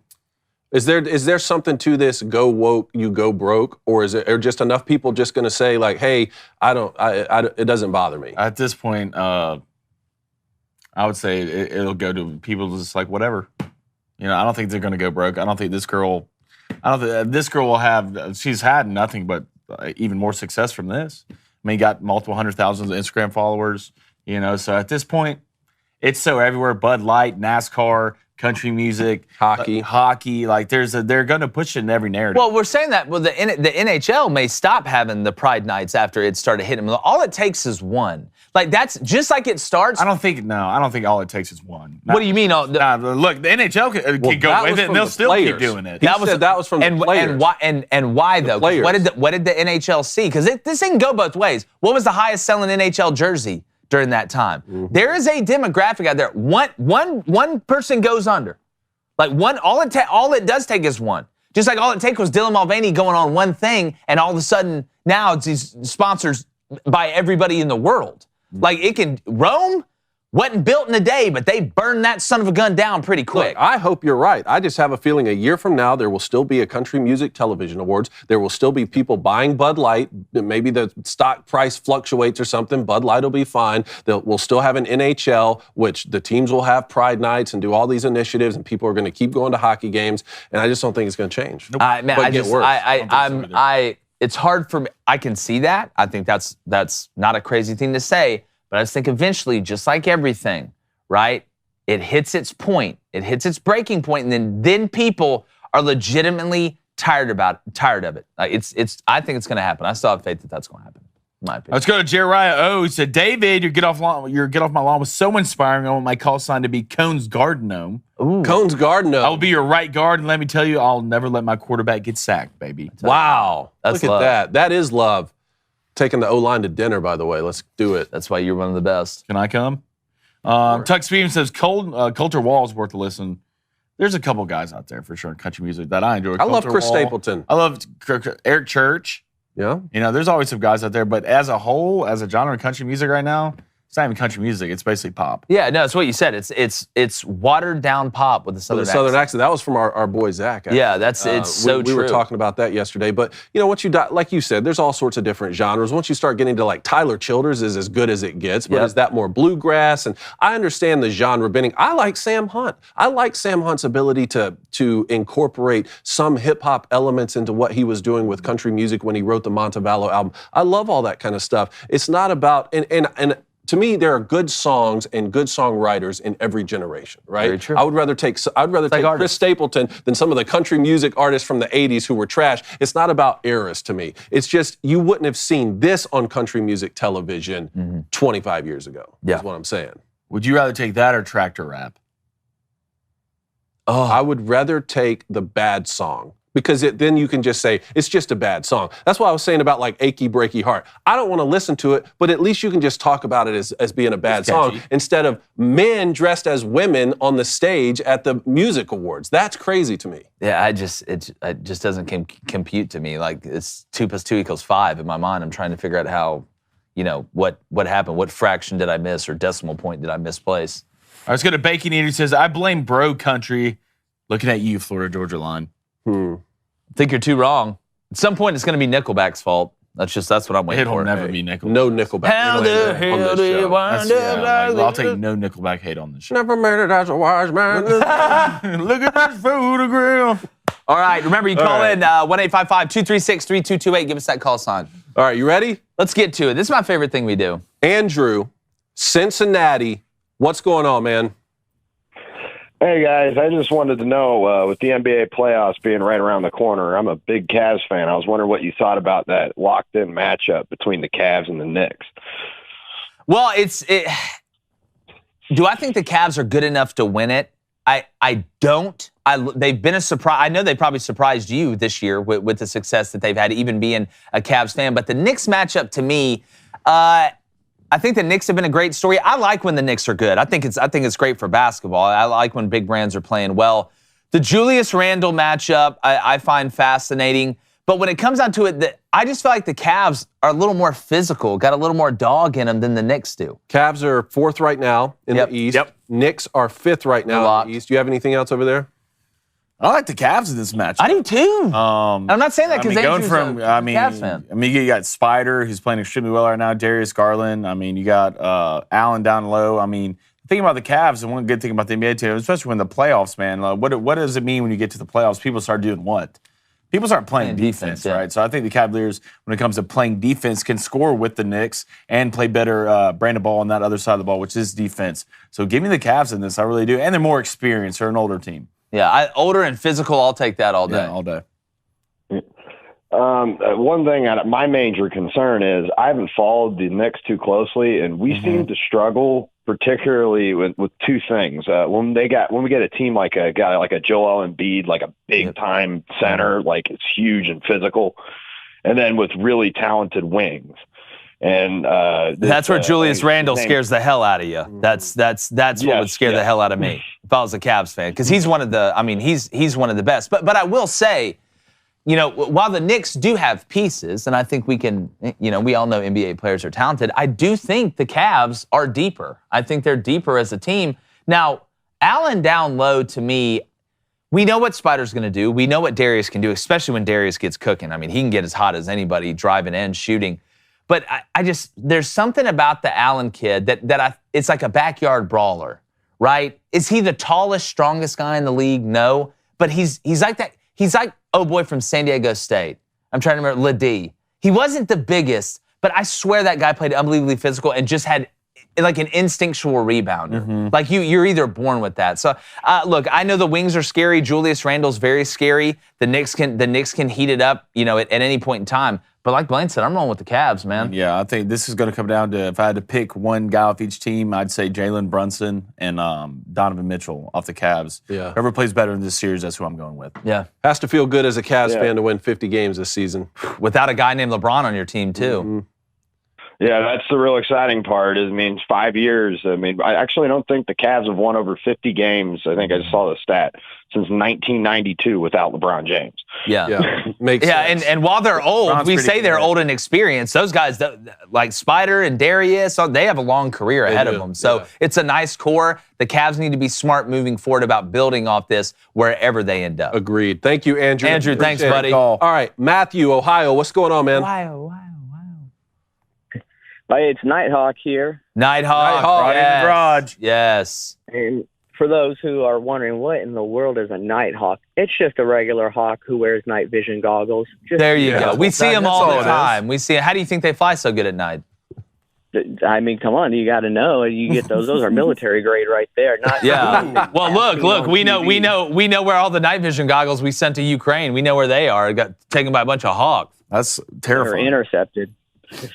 Speaker 2: Is there something to this? Go woke, you go broke, or is it are just enough people just going to say like, hey, it doesn't bother me?
Speaker 3: At this point, I would say it'll go to people just like whatever. I don't think they're going to go broke. I don't think this girl will have. She's had nothing but even more success from this. I mean, got multiple 100,000 Instagram followers. So at this point, it's so everywhere. Bud Light, NASCAR, country music, hockey. Like they're going to push it in every narrative.
Speaker 1: Well, we're saying that. Well, the NHL may stop having the Pride Nights after it started hitting them. All it takes is one. Like that's just like it starts.
Speaker 3: I don't think all it takes is one.
Speaker 1: What do you mean?
Speaker 3: Look, the NHL can go with it, and they'll still keep doing it.
Speaker 2: That was from the players.
Speaker 1: And why though? What did the NHL see? Because this didn't go both ways. What was the highest selling NHL jersey during that time? Mm-hmm. There is a demographic out there. One person goes under. Like all it does take is one. Just like all it takes was Dylan Mulvaney going on one thing, and all of a sudden now it's these sponsors by everybody in the world. Like Rome wasn't built in a day, but they burned that son of a gun down pretty quick.
Speaker 2: Look, I hope you're right. I just have a feeling a year from now there will still be a Country Music Television Awards. There will still be people buying Bud Light. Maybe the stock price fluctuates or something. Bud Light will be fine. We'll still have an NHL, which the teams will have Pride Nights and do all these initiatives, and people are going to keep going to hockey games. And I just don't think it's going to change.
Speaker 1: It's hard for me. I can see that. I think that's not a crazy thing to say. But I just think eventually, just like everything, right? It hits its point. It hits its breaking point, and then people are legitimately tired of it. I think it's going to happen. I still have faith that that's going to happen. In my opinion.
Speaker 3: Let's go to Jeremiah O. He said, David, your get off my lawn was so inspiring. I want my call sign to be Cone's Garden Gnome.
Speaker 2: Ooh. Cone's Garden Gnome.
Speaker 3: I will be your right guard, and let me tell you, I'll never let my quarterback get sacked, baby.
Speaker 2: Wow. Look at that. That is love. Taking the O-line to dinner, by the way. Let's do it.
Speaker 1: That's why you're one of the best.
Speaker 3: Can I come? Tuck Stevens says, Coulter Wall's worth a listen. There's a couple guys out there for sure in country music that I enjoy.
Speaker 2: I love Chris Stapleton.
Speaker 3: I love Eric Church.
Speaker 2: Yeah.
Speaker 3: There's always some guys out there, but as a whole, as a genre of country music right now, it's not even country music. It's basically pop.
Speaker 1: Yeah, no, it's what you said. It's watered down pop with a southern accent.
Speaker 2: That was from our boy Zach. Actually.
Speaker 1: Yeah, it's so true.
Speaker 2: We were talking about that yesterday. But once like you said, there's all sorts of different genres. Once you start getting to like Tyler Childers is as good as it gets, but is that more bluegrass? And I understand the genre bending. I like Sam Hunt. I like Sam Hunt's ability to incorporate some hip hop elements into what he was doing with country music when he wrote the Montevallo album. I love all that kind of stuff. It's not about and to me, there are good songs and good songwriters in every generation, right?
Speaker 1: Very true.
Speaker 2: I would rather take Chris Stapleton than some of the country music artists from the 80s who were trash. It's not about eras to me. It's just you wouldn't have seen this on country music television 25 years ago, is what I'm saying.
Speaker 3: Would you rather take that or tractor rap?
Speaker 2: I would rather take the bad song. Because then you can just say, it's just a bad song. That's why I was saying about like Achy Breaky Heart. I don't want to listen to it, but at least you can just talk about it as being a bad song instead of men dressed as women on the stage at the music awards. That's crazy to me.
Speaker 1: Yeah, it just doesn't compute to me. Like it's 2 + 2 = 5 in my mind. I'm trying to figure out how, what happened, what fraction did I miss or decimal point did I misplace?
Speaker 3: I was going to Bacon Eater says, I blame bro country. Looking at you, Florida Georgia line.
Speaker 1: I think you're too wrong. At some point, it's going to be Nickelback's fault. That's what I'm waiting for.
Speaker 3: It'll never be Nickelback.
Speaker 2: No Nickelback.
Speaker 1: How the hell do you wind up like
Speaker 3: I'll take no Nickelback hate on this show.
Speaker 2: Never made it as a wise man.
Speaker 3: Look at this photograph.
Speaker 1: All right, remember, you call in 1-855-236-3228. Give us that call sign.
Speaker 2: All right, you ready?
Speaker 1: Let's get to it. This is my favorite thing we do.
Speaker 2: Andrew, Cincinnati, what's going on, man?
Speaker 4: Hey, guys, I just wanted to know, with the NBA playoffs being right around the corner, I'm a big Cavs fan. I was wondering what you thought about that locked-in matchup between the Cavs and the Knicks.
Speaker 1: Well, do I think the Cavs are good enough to win it? I don't. They've been a surprise. I know they probably surprised you this year with the success that they've had, even being a Cavs fan. But the Knicks matchup, to me, I think the Knicks have been a great story. I like when the Knicks are good. I think it's great for basketball. I like when big brands are playing well. The Julius Randle matchup I find fascinating. But when it comes down to it, I just feel like the Cavs are a little more physical, got a little more dog in them than the Knicks do.
Speaker 2: Cavs are 4th right now in the East.
Speaker 3: Yep.
Speaker 2: Knicks are 5th right now in the East. Do you have anything else over there?
Speaker 3: I like the Cavs in this match.
Speaker 1: I do too. I'm not saying that because Andrew's a Cavs fan.
Speaker 3: I mean, you got Spider, who's playing extremely well right now. Darius Garland. I mean, you got Allen down low. I mean, thinking about the Cavs, and one good thing about the NBA team, especially when the playoffs, man. What does it mean when you get to the playoffs? People start doing what? People start playing defense, right? So I think the Cavaliers, when it comes to playing defense, can score with the Knicks and play better brand of ball on that other side of the ball, which is defense. So give me the Cavs in this. I really do. And they're more experienced. They're an older team.
Speaker 1: Yeah, older and physical, I'll take that all day.
Speaker 3: Yeah, all day.
Speaker 4: One thing, my major concern is I haven't followed the Knicks too closely, and we seem to struggle particularly with two things. When we get a team like a guy like a Joel Embiid, like a big time center, like it's huge and physical, and then with really talented wings. And
Speaker 1: that's where Julius Randle scares the hell out of you. That's what would scare the hell out of me if I was a Cavs fan, because he's one of the. I mean, he's one of the best. But I will say, while the Knicks do have pieces, and I think we can, we all know NBA players are talented. I do think the Cavs are deeper. I think they're deeper as a team. Now, Allen down low, to me, we know what Spider's going to do. We know what Darius can do, especially when Darius gets cooking. I mean, he can get as hot as anybody, driving and shooting. But there's something about the Allen kid it's like a backyard brawler, right? Is he the tallest, strongest guy in the league? No. But he's like that. He's like, oh boy, from San Diego State. I'm trying to remember, LeDee. He wasn't the biggest, but I swear that guy played unbelievably physical and just had like an instinctual rebounder. Like you're either born with that. So look, I know the wings are scary. Julius Randle's very scary. The Knicks can heat it up, at any point in time. But like Blaine said, I'm rolling with the Cavs, man.
Speaker 3: Yeah, I think this is going to come down to, if I had to pick one guy off each team, I'd say Jalen Brunson and Donovan Mitchell off the Cavs. Yeah. Whoever plays better in this series, that's who I'm going with.
Speaker 1: Yeah.
Speaker 2: Has to feel good as a Cavs fan to win 50 games this season.
Speaker 1: Without a guy named LeBron on your team, too.
Speaker 4: Yeah, that's the real exciting part. 5 years. I actually don't think the Cavs have won over 50 games. I think I just saw the stat since 1992 without LeBron James.
Speaker 1: Yeah.
Speaker 2: Makes sense.
Speaker 1: And while they're old, we say they're old and experienced. Those guys, like Spider and Darius, they have a long career ahead of them. So it's a nice core. The Cavs need to be smart moving forward about building off this wherever they end up.
Speaker 2: Agreed. Thank you, Andrew.
Speaker 1: Andrew, thanks, buddy.
Speaker 2: All right, Matthew, Ohio. What's going on, man?
Speaker 1: Wow.
Speaker 5: Hey, it's Nighthawk here.
Speaker 1: Nighthawk.
Speaker 3: Right in the garage.
Speaker 1: Yes.
Speaker 5: And for those who are wondering what in the world is a Nighthawk, it's just a regular hawk who wears night vision goggles.
Speaker 1: There you go. We see them all the time. We see. How do you think they fly so good at night?
Speaker 5: I mean, come on, you got to know. You get those are military grade right there. Not
Speaker 1: Well, look, we know where all the night vision goggles we sent to Ukraine. We know where they are. It got taken by a bunch of hawks.
Speaker 3: That's
Speaker 5: or
Speaker 3: terrifying.
Speaker 5: intercepted.
Speaker 1: That's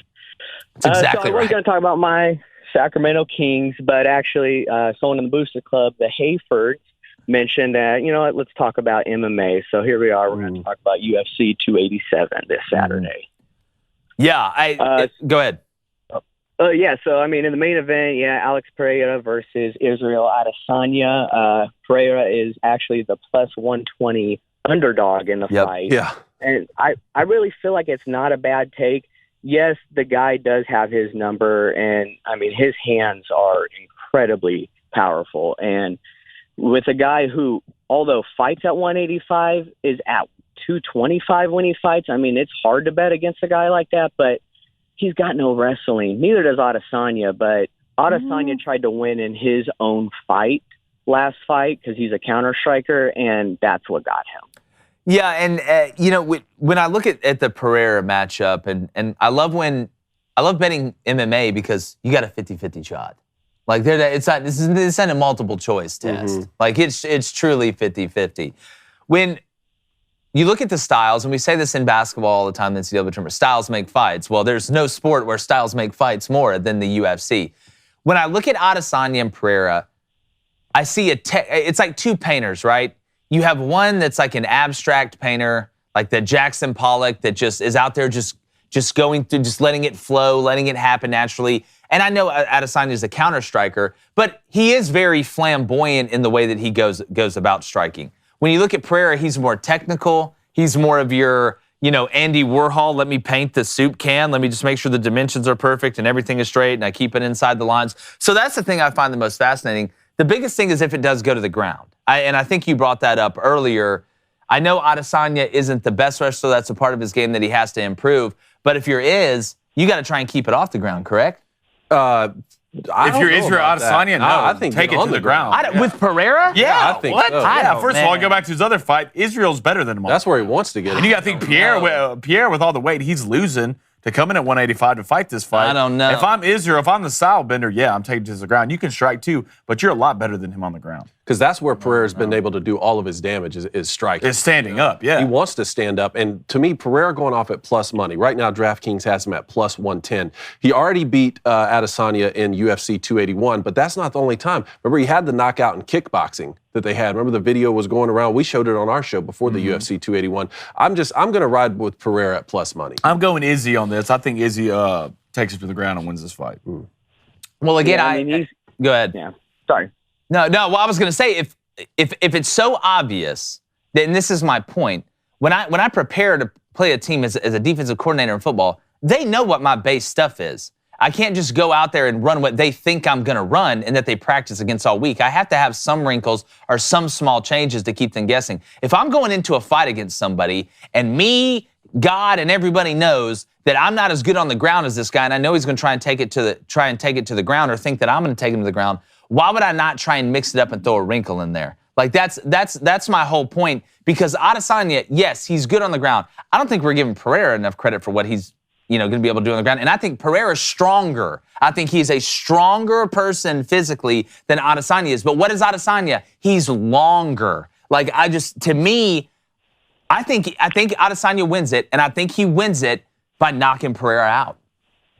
Speaker 1: exactly
Speaker 5: so I was going to talk about my Sacramento Kings, but actually, someone in the Booster Club, the Hayfords, mentioned that, you know what, let's talk about MMA. So here we are. We're going to talk about UFC 287 this Saturday.
Speaker 1: Yeah, go ahead.
Speaker 5: So, I mean, in the main event, Alex Pereira versus Israel Adesanya. Pereira is actually the plus 120 underdog in the fight.
Speaker 2: Yeah.
Speaker 5: And I really feel like it's not a bad take. Yes, the guy does have his number, and, I mean, his hands are incredibly powerful. And with a guy who, although fights at 185, is at 225 when he fights, I mean, it's hard to bet against a guy like that, but he's got no wrestling. Neither does Adesanya, but Adesanya tried to win in his own last fight, because he's a counter striker, and that's what got him.
Speaker 1: Yeah, and when I look at the Pereira matchup, and I love betting MMA because you got a 50-50 shot. Like it's not a multiple choice test. Like it's truly 50-50. When you look at the styles, and we say this in basketball all the time, the NCAA tournament, styles make fights. Well, there's no sport where styles make fights more than the UFC. When I look at Adesanya and Pereira, I see it's like two painters, right? You have one that's like an abstract painter, like the Jackson Pollock that just is out there just going through, just letting it flow, letting it happen naturally. And I know Adesanya is a counter striker, but he is very flamboyant in the way that he goes about striking. When you look at Pereira, he's more technical. He's more of your, Andy Warhol, let me paint the soup can. Let me just make sure the dimensions are perfect and everything is straight and I keep it inside the lines. So that's the thing I find the most fascinating. The biggest thing is if it does go to the ground. And I think you brought that up earlier. I know Adesanya isn't the best wrestler. That's a part of his game that he has to improve. But if you got to try and keep it off the ground, correct?
Speaker 3: If you're Israel Adesanya, no,
Speaker 2: I think
Speaker 3: take it to the ground.
Speaker 1: With Pereira?
Speaker 3: Yeah,
Speaker 2: I think
Speaker 3: what?
Speaker 2: so.
Speaker 3: First of all, I go back to his other fight. Israel's better than him.
Speaker 2: That's where he wants to get.
Speaker 3: And you got to think Pierre with all the weight he's losing to come in at 185 to fight this fight.
Speaker 1: I don't know.
Speaker 3: If I'm Israel, if I'm the style bender, I'm taking it to the ground. You can strike too, but you're a lot better than him on the ground.
Speaker 2: Because that's where Pereira's been able to do all of his damage is striking.
Speaker 3: It's standing up, yeah.
Speaker 2: He wants to stand up. And to me, Pereira going off at plus money. Right now, DraftKings has him at plus 110. He already beat Adesanya in UFC 281, but that's not the only time. Remember, he had the knockout in kickboxing that they had. Remember the video was going around? We showed it on our show before the UFC 281. I'm going to ride with Pereira at plus money.
Speaker 3: I'm going Izzy on this. I think Izzy takes it to the ground and wins this fight.
Speaker 1: Well, again, go ahead.
Speaker 5: Yeah, sorry.
Speaker 1: No. Well, I was going to say if it's so obvious, then this is my point. When I prepare to play a team as a defensive coordinator in football, they know what my base stuff is. I can't just go out there and run what they think I'm going to run and that they practice against all week. I have to have some wrinkles or some small changes to keep them guessing. If I'm going into a fight against somebody and me, God, and everybody knows that I'm not as good on the ground as this guy, and I know he's going to try and take it to the ground, or think that I'm going to take him to the ground, why would I not try and mix it up and throw a wrinkle in there? Like that's my whole point. Because Adesanya, yes, he's good on the ground. I don't think we're giving Pereira enough credit for what he's going to be able to do on the ground. And I think Pereira's stronger. I think he's a stronger person physically than Adesanya is. But what is Adesanya? He's longer. Like I think Adesanya wins it, and I think he wins it by knocking Pereira out.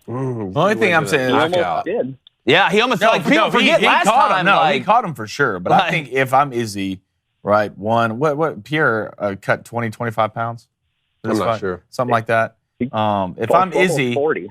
Speaker 3: The only thing I'm saying is
Speaker 2: knockout.
Speaker 5: Did.
Speaker 1: Yeah, he almost people forget last time.
Speaker 3: He caught him for sure. But I think if I'm Izzy, right, what Pierre cut 20, 25 pounds?
Speaker 2: I'm not sure.
Speaker 3: Something like that. If I'm Izzy,
Speaker 5: 40.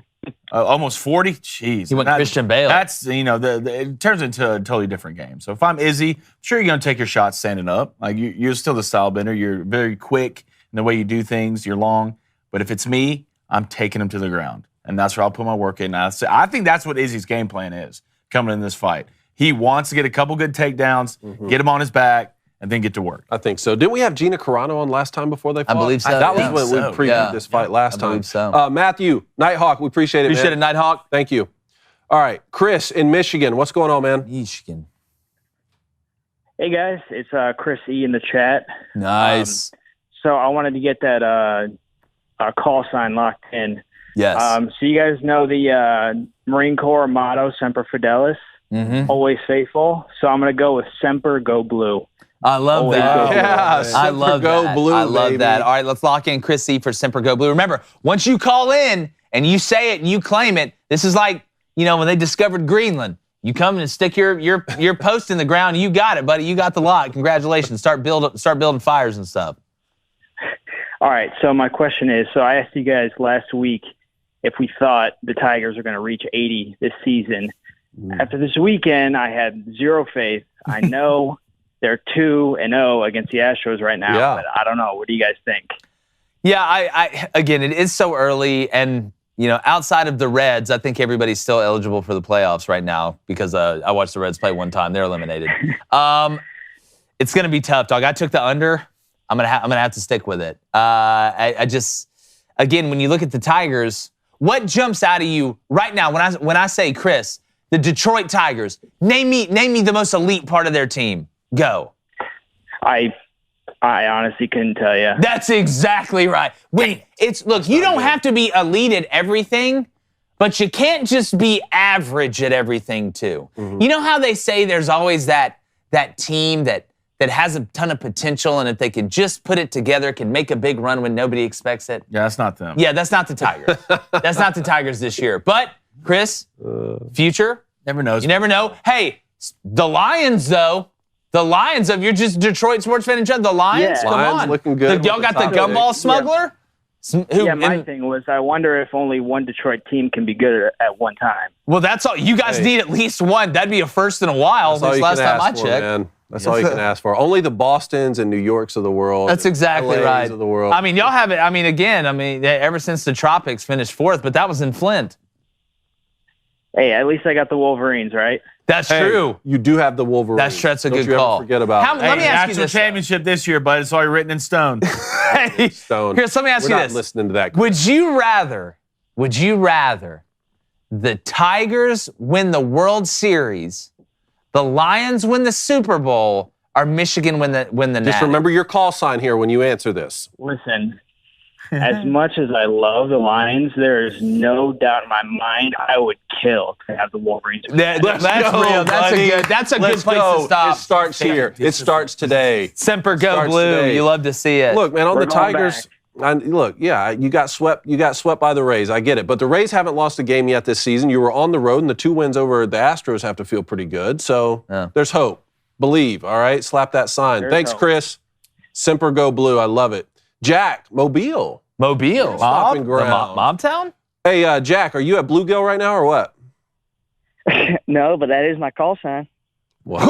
Speaker 3: Almost 40? Jeez.
Speaker 1: He went Christian Bale.
Speaker 3: That's, it turns into a totally different game. So if I'm Izzy, I'm sure you're going to take your shots standing up. Like you're still the style bender. You're very quick in the way you do things. You're long. But if it's me, I'm taking him to the ground. And that's where I'll put my work in. I think that's what Izzy's game plan is coming in this fight. He wants to get a couple good takedowns, get him on his back, and then get to work.
Speaker 2: I think so. Didn't we have Gina Carano on last time before they fought?
Speaker 1: I believe so.
Speaker 2: That was when we previewed this fight last time.
Speaker 1: I believe so.
Speaker 2: Matthew, Nighthawk, we appreciate it,
Speaker 1: Appreciate it, Nighthawk.
Speaker 2: Thank you. All right, Chris in Michigan. What's going on, man?
Speaker 1: Michigan.
Speaker 6: Hey, guys. It's Chris E. in the chat.
Speaker 1: Nice.
Speaker 6: So I wanted to get that call sign locked in.
Speaker 1: Yes.
Speaker 6: So you guys know the Marine Corps motto, Semper Fidelis, always faithful. So I'm going to go with Semper Go Blue.
Speaker 1: I love
Speaker 6: Always
Speaker 1: that.
Speaker 6: go blue.
Speaker 1: I
Speaker 2: Semper
Speaker 1: love
Speaker 2: Go
Speaker 1: that.
Speaker 2: Blue,
Speaker 1: I love
Speaker 2: baby.
Speaker 1: that. All right, let's lock in Chris C for Semper Go Blue. Remember, once you call in and you say it and you claim it, this is like, when they discovered Greenland. You come and stick your post in the ground. You got it, buddy. You got the lot. Congratulations. Start building fires and stuff.
Speaker 6: All right. So my question is, I asked you guys last week if we thought the Tigers are going to reach 80 this season. After this weekend, I had zero faith. I know they're 2-0 against the Astros right now, but I don't know. What do you guys think?
Speaker 1: Yeah, I again, it is so early, and outside of the Reds, I think everybody's still eligible for the playoffs right now because I watched the Reds play one time. They're eliminated. It's going to be tough, dog. I took the under. I'm gonna have to stick with it. I just, again, when you look at the Tigers, what jumps out of you right now when I say, Chris, the Detroit Tigers? Name me the most elite part of their team. Go.
Speaker 6: I honestly couldn't tell you.
Speaker 1: That's exactly right. Look, you don't have to be elite at everything, but you can't just be average at everything too. You know how they say there's always that team that has a ton of potential, and if they could just put it together, can make a big run when nobody expects it?
Speaker 3: Yeah, that's not them.
Speaker 1: Yeah, that's not the Tigers. That's not the Tigers this year. But, Chris, future?
Speaker 3: Never knows.
Speaker 1: You never know. Hey, the Lions, though. The Lions, you're just Detroit sports fan in general. The Lions, come
Speaker 2: Lions
Speaker 1: on.
Speaker 2: looking good.
Speaker 1: Y'all got the gumball smuggler?
Speaker 6: My thing was I wonder if only one Detroit team can be good at one time.
Speaker 1: Well, that's all. You guys need at least one. That'd be a first in a while. This last time I checked.
Speaker 2: Man. That's all you can ask for. Only the Bostons and New Yorks of the world.
Speaker 1: That's exactly
Speaker 2: LAs
Speaker 1: right.
Speaker 2: Of the world.
Speaker 1: I mean, y'all have it. Ever since the Tropics finished fourth, but that was in Flint.
Speaker 6: Hey, at least I got the Wolverines, right?
Speaker 1: That's true.
Speaker 2: You do have the Wolverines.
Speaker 1: That's a
Speaker 2: Don't
Speaker 1: good
Speaker 2: you ever
Speaker 1: call.
Speaker 2: Forget about it.
Speaker 1: Let me ask you
Speaker 3: National
Speaker 1: this.
Speaker 3: championship this year, but it's already written in stone.
Speaker 1: Hey,
Speaker 2: Stone.
Speaker 1: Chris, let me ask
Speaker 2: We're
Speaker 1: you
Speaker 2: not
Speaker 1: this.
Speaker 2: listening to that.
Speaker 1: Would you rather the Tigers win the World Series, the Lions win the Super Bowl, or Michigan win the
Speaker 2: Just
Speaker 1: Natty?
Speaker 2: remember your call sign here when you answer this.
Speaker 6: Listen, as much as I love the Lions, there is no doubt in my mind I would kill to have the Wolverines.
Speaker 1: That's
Speaker 2: Let's go,
Speaker 1: real.
Speaker 2: buddy.
Speaker 1: That's a
Speaker 2: Let's
Speaker 1: good place
Speaker 2: go.
Speaker 1: to stop.
Speaker 2: It starts here. It starts today.
Speaker 1: Semper Go
Speaker 2: Starts
Speaker 1: Blue.
Speaker 2: today.
Speaker 1: You love to see it.
Speaker 2: Look, man, on
Speaker 6: We're
Speaker 2: the
Speaker 6: going
Speaker 2: Tigers. You got swept. You got swept by the Rays. I get it, but the Rays haven't lost a game yet this season. You were on the road, and the 2 wins over the Astros have to feel pretty good. So there's hope. Believe. All right, slap that sign. Thanks,
Speaker 6: hope.
Speaker 2: Chris. Semper Go Blue. I love it. Jack, Mobile. Stomping ground.
Speaker 1: Mob Town?
Speaker 2: Hey, Jack, are you at Bluegill right now or what?
Speaker 5: No, but that is my call sign.
Speaker 2: Wow.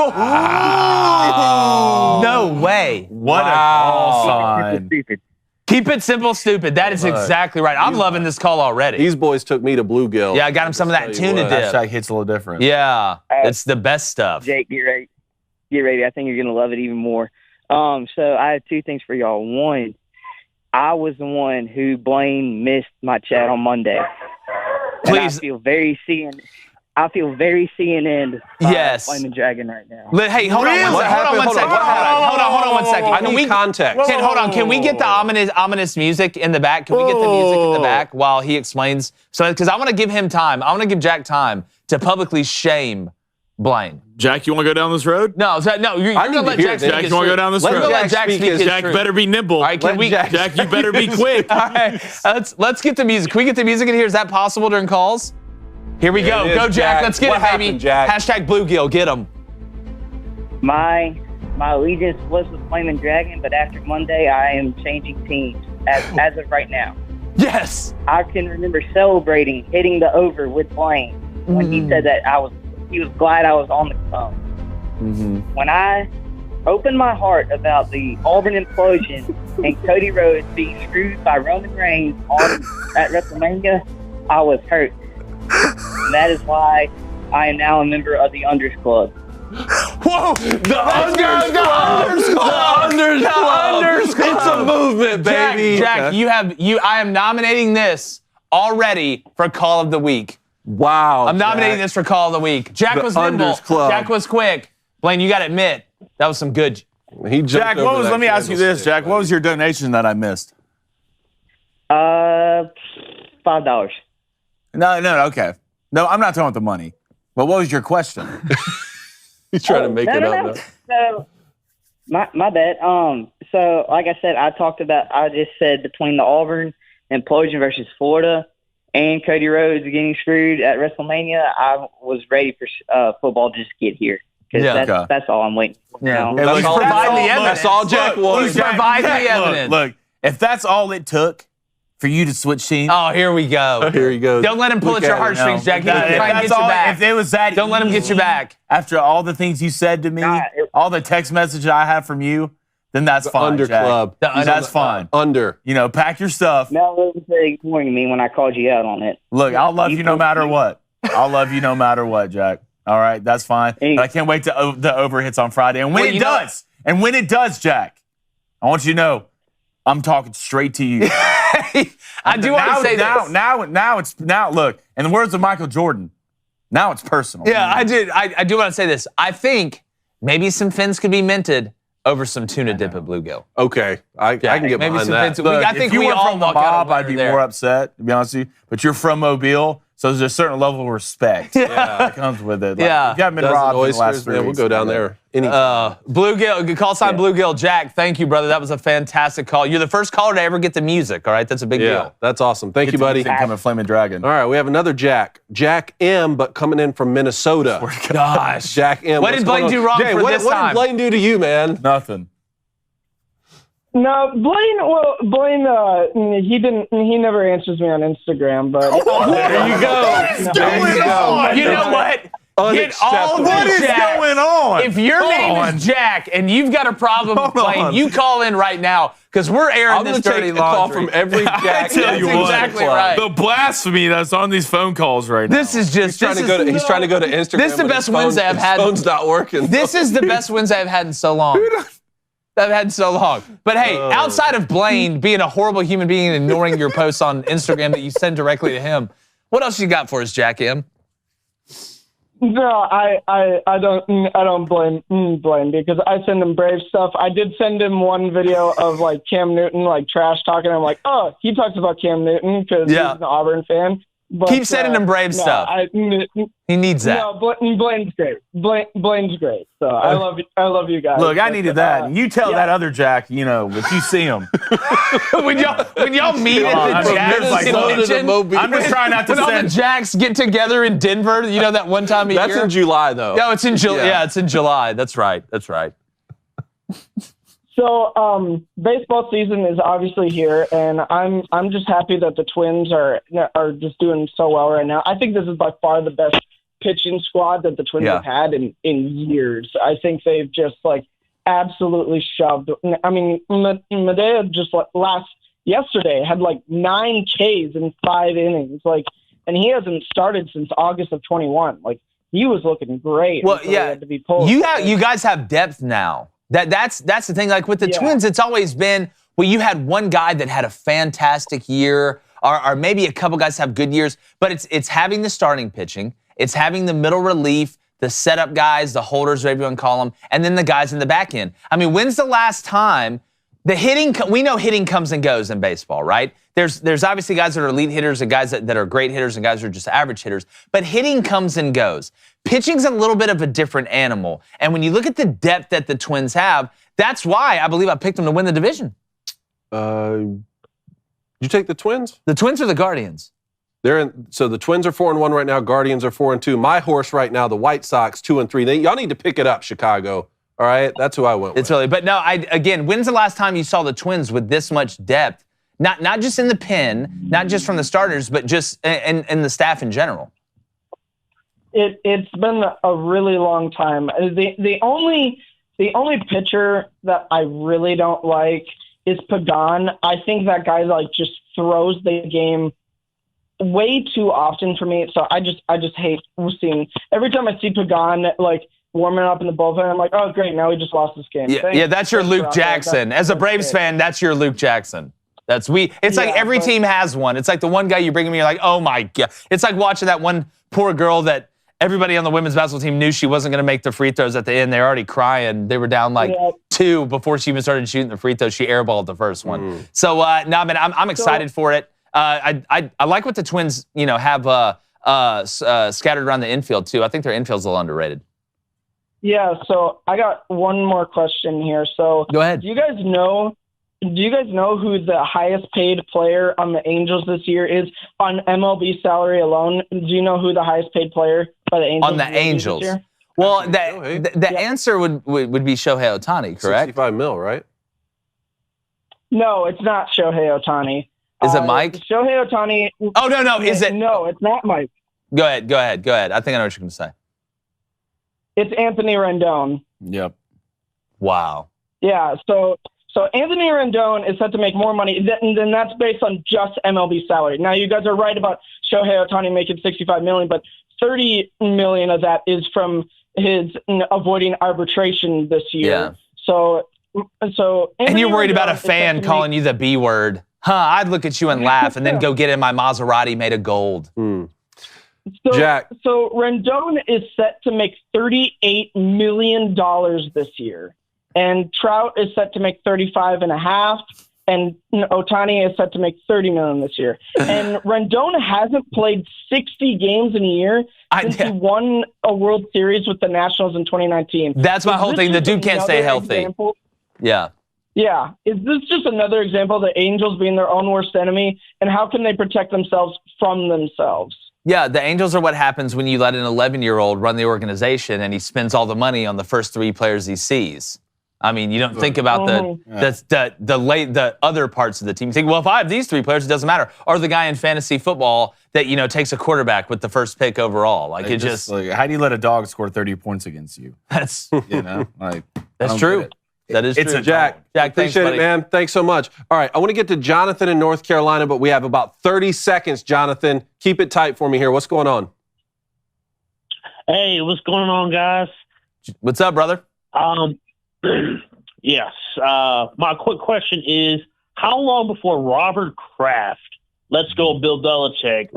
Speaker 1: No way.
Speaker 3: What a call sign.
Speaker 5: Stupid.
Speaker 1: Keep it simple, stupid. That is exactly right. I'm loving this call already.
Speaker 2: These boys took me to Bluegill.
Speaker 1: Yeah, I got him some of that
Speaker 2: Just tell you
Speaker 1: tuna
Speaker 2: what.
Speaker 1: dip.
Speaker 3: Hashtag hits a little different.
Speaker 1: Yeah, it's the best stuff.
Speaker 5: Jake, get ready. Get ready. I think you're gonna love it even more. So I have 2 things for y'all. One, I was the one who Blaine missed my chat on Monday. And
Speaker 1: Please.
Speaker 5: I feel very CNN.
Speaker 1: Yes.
Speaker 5: Flaming Dragon right now.
Speaker 1: Hey, hold on one
Speaker 2: What
Speaker 1: second.
Speaker 2: happened?
Speaker 1: Hold on one second.
Speaker 2: I need context.
Speaker 1: Hold on. Can we get the ominous music in the back? Can we get the music in the back while he explains? So, because I want to give him time. I want to give Jack time to publicly shame Blaine.
Speaker 3: Jack, you want to go down this road?
Speaker 1: No, you're going to let Jack speak
Speaker 3: Jack,
Speaker 1: his
Speaker 3: you want to go
Speaker 1: truth.
Speaker 3: down this
Speaker 1: Let
Speaker 3: road?
Speaker 1: Jack speak his
Speaker 3: Jack
Speaker 1: truth.
Speaker 3: better be nimble.
Speaker 1: All right,
Speaker 3: Jack, you better be quick.
Speaker 1: All right, let's get the music. Can we get the music in here? Is that possible during calls? Here we go.
Speaker 2: it is,
Speaker 1: Go, Jack.
Speaker 2: Jack.
Speaker 1: Let's get
Speaker 2: What
Speaker 1: it, baby.
Speaker 2: happened, Jack?
Speaker 1: Hashtag Bluegill. Get him.
Speaker 5: My allegiance was with Flaming Dragon, but after Monday, I am changing teams as of right now.
Speaker 1: Yes.
Speaker 5: I can remember celebrating hitting the over with Blaine when he said that he was glad I was on the phone. When I opened my heart about the Auburn implosion and Cody Rhodes being screwed by Roman Reigns at WrestleMania, I was hurt. And that is why I am now a member of the Unders Club.
Speaker 1: Whoa! The Unders Club.
Speaker 2: It's a movement, baby.
Speaker 1: Jack, I am nominating this already for Call of the Week.
Speaker 2: Wow.
Speaker 1: I'm nominating this for Call of the Week. Jack
Speaker 2: The
Speaker 1: was nimble.
Speaker 2: Unders Club.
Speaker 1: Jack was quick. Blaine, you got to admit, that was some good.
Speaker 2: He jumped
Speaker 3: Jack,
Speaker 2: over that
Speaker 3: let me ask you this,
Speaker 2: candlestick,
Speaker 3: Jack. What was your donation that I missed?
Speaker 5: $5
Speaker 7: $5.
Speaker 3: No, okay. No, I'm not talking about the money. But what was your question?
Speaker 2: He's trying to make it up.
Speaker 7: So, my bad. So, like I said, I just said between the Auburn implosion versus Florida and Cody Rhodes getting screwed at WrestleMania, I was ready for football to just get here. Because that's all I'm waiting for.
Speaker 1: Yeah.
Speaker 3: Hey, look,
Speaker 1: provide the evidence.
Speaker 2: That's all Jack wants.
Speaker 1: Provide the evidence.
Speaker 3: Look, if that's all it took for you to switch teams.
Speaker 1: Oh, here we go.
Speaker 2: Here he goes.
Speaker 1: Don't let him pull at your heartstrings, Jack. He's trying to get you back.
Speaker 3: If it was that
Speaker 1: Don't let him get you back.
Speaker 3: After all the things you said to me, all the text messages I have from you, then that's fine,
Speaker 2: Under
Speaker 3: Jack.
Speaker 2: club.
Speaker 3: That's fine.
Speaker 2: Under.
Speaker 3: Pack your stuff.
Speaker 7: Mel was ignoring me when I called you out on it.
Speaker 3: Look, I'll love you no matter what. I'll love you no matter what, Jack. All right, that's fine. But I can't wait to the over hits on Friday. And when it does, Jack, I want you to know I'm talking straight to you.
Speaker 1: I do want to say this.
Speaker 3: Now, look, in the words of Michael Jordan, now it's personal.
Speaker 1: Yeah, I do want to say this. I think maybe some fins could be minted over some tuna dip at Bluegill.
Speaker 2: Okay, I can get
Speaker 1: maybe
Speaker 2: behind
Speaker 1: some
Speaker 2: that.
Speaker 1: fins. I think
Speaker 3: if you
Speaker 1: we
Speaker 3: were
Speaker 1: all
Speaker 3: from the
Speaker 1: walk out
Speaker 3: mob,
Speaker 1: a winner
Speaker 3: I'd be
Speaker 1: there.
Speaker 3: more upset, to be honest with you. But you're from Mobile, so there's a certain level of respect that comes with it. You haven't been robbed in the last 3 weeks.
Speaker 2: We'll go down there.
Speaker 1: Bluegill, call sign Bluegill. Jack, thank you, brother. That was a fantastic call. You're the first caller to ever get the music, all right? That's a big deal.
Speaker 2: That's awesome. Thank you, buddy.
Speaker 3: Coming Flaming Dragon.
Speaker 2: All right, we have another Jack. Jack M, but coming in from Minnesota.
Speaker 1: Gosh.
Speaker 2: Jack M.
Speaker 1: What did Blaine do wrong for this time?
Speaker 2: What did Blaine do to you, man?
Speaker 3: Nothing.
Speaker 8: No, Blaine, he never answers me on Instagram, but
Speaker 2: There you go.
Speaker 1: You know what? Get all the
Speaker 3: What is
Speaker 1: Jack.
Speaker 3: going on?
Speaker 1: If your name is Jack and you've got a problem with Blaine, you call in right now because we're airing this dirty
Speaker 2: take a call
Speaker 1: laundry.
Speaker 2: from every Jack.
Speaker 3: tell you
Speaker 1: That's
Speaker 3: what,
Speaker 1: exactly right.
Speaker 3: The blasphemy that's on these phone calls right now.
Speaker 1: This is just
Speaker 2: He's trying to go to Instagram.
Speaker 1: This is the
Speaker 2: but
Speaker 1: best
Speaker 2: his phone-
Speaker 1: Wednesday I've had.
Speaker 2: His phone's not working.
Speaker 1: This is the best Wednesday I've had in so long. But hey, outside of Blaine being a horrible human being and ignoring your posts on Instagram that you send directly to him, what else you got for us, Jack M?
Speaker 8: no, I don't blame because I send him brave stuff. I did send him one video of like Cam Newton like trash talking. I'm like, oh, he talks about Cam Newton because he's an Auburn fan. But,
Speaker 1: Keep sending him brave stuff. He needs that.
Speaker 8: No, Blaine's great. Blaine's great. So I love you guys.
Speaker 3: Look, I needed that. You tell that other Jack, if you see him.
Speaker 1: when y'all meet at the Jacks convention,
Speaker 3: I'm just trying not to
Speaker 1: when all the Jacks get together in Denver, that one time a year?
Speaker 2: That's in July, though.
Speaker 1: No, it's in July. Yeah, it's in July. That's right.
Speaker 8: So baseball season is obviously here, and I'm just happy that the Twins are just doing so well right now. I think this is by far the best pitching squad that the Twins have had in years. I think they've just absolutely shoved. I mean, Medea just yesterday had 9 Ks in 5 innings, and he hasn't started since August of 21. He was looking great.
Speaker 1: Well,
Speaker 8: He had to be pulled.
Speaker 1: you guys have depth now. That's the thing. With the Twins, it's always been, you had one guy that had a fantastic year, or maybe a couple guys have good years, but it's having the starting pitching, it's having the middle relief, the setup guys, the holders, whatever you want to call them, and then the guys in the back end. I mean, when's the last time the hitting? We know hitting comes and goes in baseball, right? There's obviously guys that are elite hitters and guys that are great hitters and guys that are just average hitters, but hitting comes and goes. Pitching's a little bit of a different animal. And when you look at the depth that the Twins have, that's why I believe I picked them to win the division.
Speaker 2: You take the Twins?
Speaker 1: The Twins or the Guardians?
Speaker 2: So the Twins are 4-1 right now. Guardians are 4-2. My horse right now, the White Sox, 2-3. Y'all need to pick it up, Chicago. All right, that's who I went with.
Speaker 1: It's really, but no. Again, when's the last time you saw the Twins with this much depth? Not just in the pen, not just from the starters, but just in the staff in general.
Speaker 8: It's been a really long time. The only pitcher that I really don't like is Pagan. I think that guy just throws the game way too often for me. So I just hate seeing every time I see Pagan warming up in the bullpen. I'm like, oh great, now we just lost this game.
Speaker 1: Yeah, that's your Luke Jackson. As a Braves fan, that's your Luke Jackson. It's like every team has one. It's like the one guy you bring in, you're like, oh my God. It's like watching that one poor girl that everybody on the women's basketball team knew she wasn't going to make the free throws at the end. They're already crying. They were down 2 before she even started shooting the free throws. She airballed the first one. So, no, man, I'm excited for it. I like what the Twins, have scattered around the infield too. I think their infield's a little underrated.
Speaker 8: Yeah, so I got one more question here. So
Speaker 1: go ahead.
Speaker 8: Do you guys know who the highest paid player on the Angels this year is on MLB salary alone? Do you know who the highest paid player by the Angels
Speaker 1: on the Angels? This year? Well, the answer would be Shohei Ohtani, correct?
Speaker 2: $65 million, right?
Speaker 8: No, it's not Shohei Ohtani.
Speaker 1: Is it Mike?
Speaker 8: Shohei Ohtani.
Speaker 1: Oh, no. Is it?
Speaker 8: No, it's not Mike.
Speaker 1: Go ahead. I think I know what you're going to say.
Speaker 8: It's Anthony Rendon.
Speaker 3: Yep.
Speaker 1: Wow.
Speaker 8: Yeah, so Anthony Rendon is set to make more money, than that's based on just MLB salary. Now, you guys are right about Shohei Ohtani making $65 million, but $30 million of that is from his avoiding arbitration this year.
Speaker 1: Yeah.
Speaker 8: So
Speaker 1: and you're worried about a fan calling you the B word. I'd look at you and laugh and then go get in my Maserati made of gold.
Speaker 2: Jack.
Speaker 8: So Rendon is set to make $38 million this year. And Trout is set to make 35.5, and Ohtani is set to make $30 million this year. And Rendon hasn't played 60 games in a year since he won a World Series with the Nationals in 2019.
Speaker 1: That's my whole thing. The dude can't stay healthy.
Speaker 8: Example?
Speaker 1: Yeah.
Speaker 8: Yeah. Is this just another example of the Angels being their own worst enemy? And how can they protect themselves from themselves?
Speaker 1: Yeah, the Angels are what happens when you let an 11-year-old run the organization and he spends all the money on the first 3 players he sees. I mean, you don't think about the other parts of the team. You think, well, if I have these 3 players, it doesn't matter. Or the guy in fantasy football that takes a quarterback with the first pick overall. Like it just
Speaker 3: like, how do you let a dog score 30 points against you?
Speaker 1: That's
Speaker 3: that's
Speaker 1: true. That is true.
Speaker 2: Jack,
Speaker 1: thanks,
Speaker 2: appreciate
Speaker 1: buddy.
Speaker 2: it, man. Thanks so much. All right, I want to get to Jonathan in North Carolina, but we have about 30 seconds, Jonathan. Keep it tight for me here. What's going on?
Speaker 9: Hey, what's going on, guys?
Speaker 1: What's up, brother?
Speaker 9: Yes. My quick question is, how long before Robert Kraft lets go of Bill Belichick?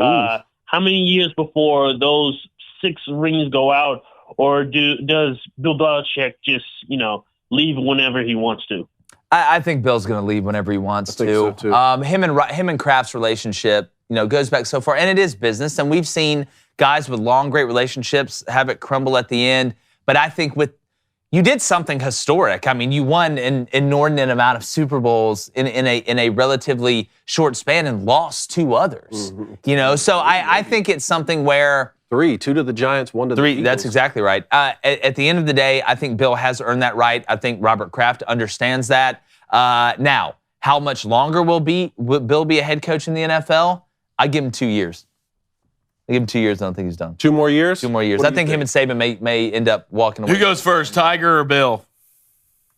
Speaker 9: How many years before those 6 rings go out? Or does Bill Belichick just, leave whenever he wants to?
Speaker 1: I think Bill's going to leave whenever he wants to.
Speaker 2: So too.
Speaker 1: Him and Kraft's relationship, goes back so far. And it is business. And we've seen guys with long, great relationships have it crumble at the end. But I think you did something historic. I mean, you won an inordinate amount of Super Bowls in a relatively short span and lost 2 others.
Speaker 2: Mm-hmm.
Speaker 1: So I think it's something where
Speaker 2: 2 to the Giants, 1 to the Eagles.
Speaker 1: That's exactly right. At the end of the day, I think Bill has earned that right. I think Robert Kraft understands that. Now, how much longer will Bill be a head coach in the NFL? I give him 2 years. I give him 2 years. I don't think he's done.
Speaker 2: 2 more years?
Speaker 1: 2 more years. I think him and Saban may end up walking away.
Speaker 3: Who goes first, Tiger or Bill?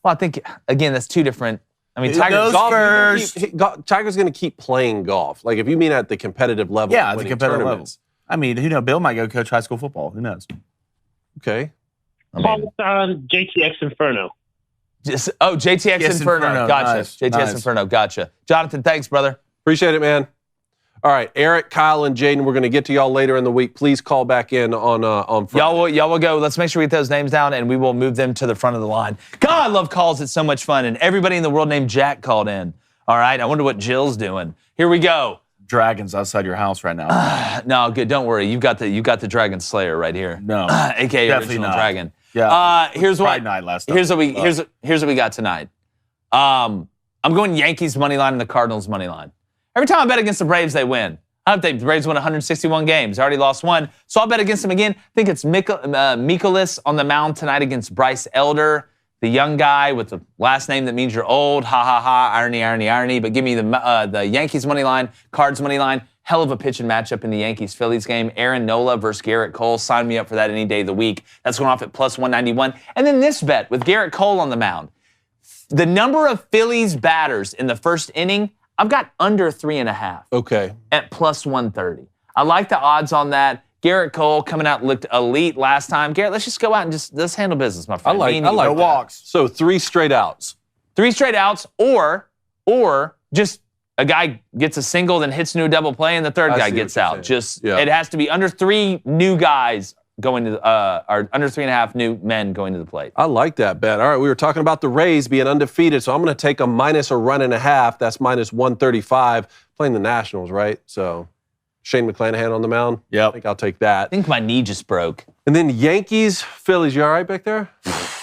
Speaker 1: Well, I think, again, that's 2 different. I mean,
Speaker 3: Tiger goes first.
Speaker 2: Tiger's going to keep playing golf. Like, if you mean at the competitive level.
Speaker 3: Yeah, at the competitive level. I mean, Bill might go coach high school football. Who knows?
Speaker 2: Okay.
Speaker 9: JTX Inferno.
Speaker 1: JTX Inferno. Gotcha.
Speaker 3: Nice.
Speaker 1: JTX Inferno. Gotcha. Jonathan, thanks, brother.
Speaker 2: Appreciate it, man. All right, Eric, Kyle, and Jaden, we're going to get to y'all later in the week. Please call back in on Friday.
Speaker 1: Y'all will go. Let's make sure we get those names down, and we will move them to the front of the line. God, I love calls. It's so much fun. And everybody in the world named Jack called in. All right, I wonder what Jill's doing. Here we go.
Speaker 3: Dragons outside your house right now.
Speaker 1: No, good. Don't worry. You've got the Dragon Slayer right here.
Speaker 3: No,
Speaker 1: AKA
Speaker 3: definitely
Speaker 1: original
Speaker 3: not.
Speaker 1: Dragon.
Speaker 3: Yeah.
Speaker 1: Here's what
Speaker 3: night last time.
Speaker 1: here's what we got tonight. I'm going Yankees money line and the Cardinals money line. Every time I bet against the Braves, they win. I think the Braves won 161 games. Already lost 1, so I'll bet against them again. I think it's Mikolas on the mound tonight against Bryce Elder, the young guy with the last name that means you're old. Ha ha ha! Irony, irony, irony. But give me the Yankees money line, Cards money line. Hell of a pitching matchup in the Yankees-Phillies game. Aaron Nola versus Garrett Cole. Sign me up for that any day of the week. That's going off at plus 191. And then this bet with Garrett Cole on the mound. The number of Phillies batters in the first inning, I've got under 3.5.
Speaker 2: Okay.
Speaker 1: At plus 130. I like the odds on that. Garrett Cole coming out looked elite last time. Garrett, let's just go out and let's handle business, my friend.
Speaker 2: I like
Speaker 3: no walks.
Speaker 2: So 3 straight outs.
Speaker 1: 3 straight outs, or just a guy gets a single, then hits a new double play, and the third guy gets out. It has to be under 3 new guys going to or under 3.5 new men going to the plate.
Speaker 2: I like that bet. All right, we were talking about the Rays being undefeated, so I'm going to take a minus a run and a half. That's minus 135. Playing the Nationals, right? So Shane McClanahan on the mound.
Speaker 3: Yep.
Speaker 2: I think I'll take that.
Speaker 1: I think my knee just broke.
Speaker 2: And then Yankees, Phillies. You all right back there?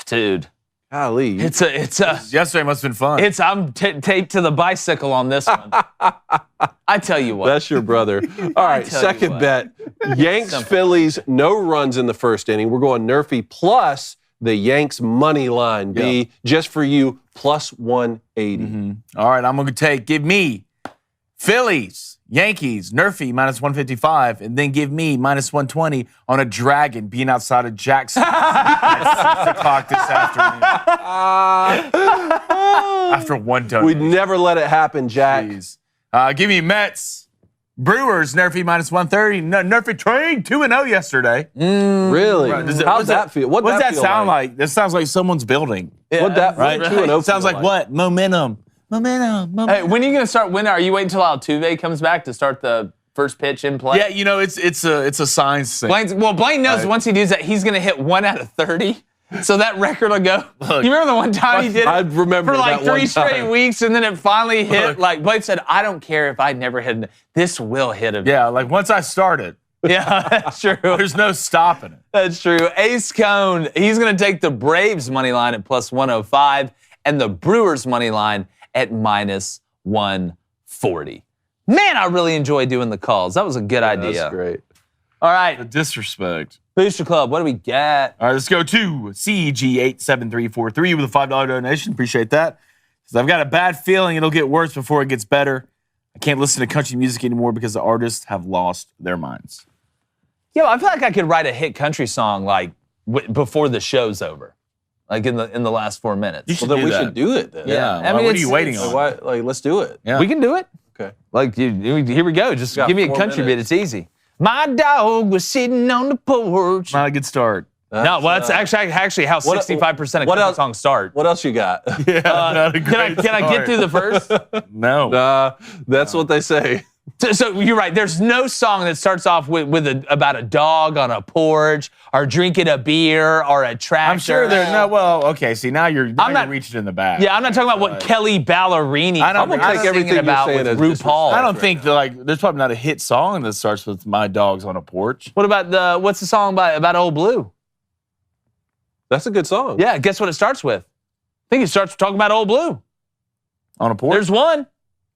Speaker 1: Dude.
Speaker 2: Golly.
Speaker 1: It's a
Speaker 3: Yesterday must have been fun.
Speaker 1: I'm taped to the bicycle on this one. I tell you what.
Speaker 2: That's your brother. All right, second bet. Yanks, Phillies, no runs in the first inning. We're going Nerfy plus the Yanks money line. B, just for you, plus 180.
Speaker 3: Mm-hmm. All right, I'm going to give me Phillies, Yankees, Nerfy minus 155, and then give me minus 120 on a dragon being outside of Jackson at 6 o'clock this afternoon. After one donation.
Speaker 2: We'd never let it happen, Jack.
Speaker 3: Give me Mets, Brewers, Nerfy minus 130. Nerfy trained 2-0 yesterday.
Speaker 2: Really?
Speaker 3: Right.
Speaker 2: How's that feel?
Speaker 3: What's that sound like? That sounds like someone's building.
Speaker 2: What'd that
Speaker 3: right?
Speaker 2: 2-0
Speaker 3: Sounds like what? Momentum.
Speaker 1: Hey, when are you going to start? When are you waiting until Altuve comes back to start the first pitch in play?
Speaker 3: Yeah, you know, it's a science thing.
Speaker 1: Blaine knows once he does that, he's going to hit 1 out of 30. So that record will go. Look, you remember the one time he did it?
Speaker 2: I remember
Speaker 1: for like
Speaker 2: that
Speaker 1: 3 straight weeks, and then it finally hit.
Speaker 3: Look.
Speaker 1: Like Blaine said, I don't care if I never hit it. This will hit him.
Speaker 3: Yeah, like once I start it,
Speaker 1: Yeah, that's true.
Speaker 3: there's no stopping it.
Speaker 1: That's true. Ace Cone, he's going to take the Braves money line at plus 105 and the Brewers money line at minus 140. Man, I really enjoy doing the calls. That was a good idea.
Speaker 2: That's great.
Speaker 1: All right,
Speaker 3: The disrespect.
Speaker 1: Booster Club, what do we got?
Speaker 3: All right, let's go to CG87343 with a $5 donation. Appreciate that. Because I've got a bad feeling it'll get worse before it gets better. I can't listen to country music anymore because the artists have lost their minds.
Speaker 1: Yo, I feel like I could write a hit country song like before the show's over, like in the last 4 minutes.
Speaker 2: Well, then we should do it then.
Speaker 3: Yeah.
Speaker 1: I mean,
Speaker 3: what are you waiting on?
Speaker 2: Let's do it.
Speaker 3: Yeah.
Speaker 1: We can do it.
Speaker 2: Okay.
Speaker 1: Like, here we go. Just
Speaker 2: got
Speaker 1: give me a
Speaker 2: 4
Speaker 1: country
Speaker 2: minutes.
Speaker 1: bit. It's easy. My dog was sitting on the porch.
Speaker 3: Not a good start.
Speaker 1: No, well, that's actually how 65% of country songs start.
Speaker 2: What else you got?
Speaker 3: Yeah, not a great
Speaker 1: Can I get through the verse?
Speaker 3: No.
Speaker 2: That's what they say.
Speaker 1: So you're right. There's no song that starts off with about a dog on a porch or drinking a beer or a tractor.
Speaker 3: I'm sure there's no. Well, okay. See, now you're reaching in the back.
Speaker 1: Yeah, I'm not talking about what Kelly Ballerini.
Speaker 3: I don't-
Speaker 1: I'm
Speaker 3: I
Speaker 1: take
Speaker 3: don't
Speaker 1: everything
Speaker 2: think
Speaker 1: about
Speaker 2: you're
Speaker 1: with
Speaker 2: saying is
Speaker 1: RuPaul.
Speaker 3: I don't think that, there's probably not a hit song that starts with "My Dog's on a Porch."
Speaker 1: What about what's the song about Old Blue?
Speaker 2: That's a good song.
Speaker 1: Yeah, guess what it starts with? I think it starts talking about Old Blue.
Speaker 3: On a porch.
Speaker 1: There's one.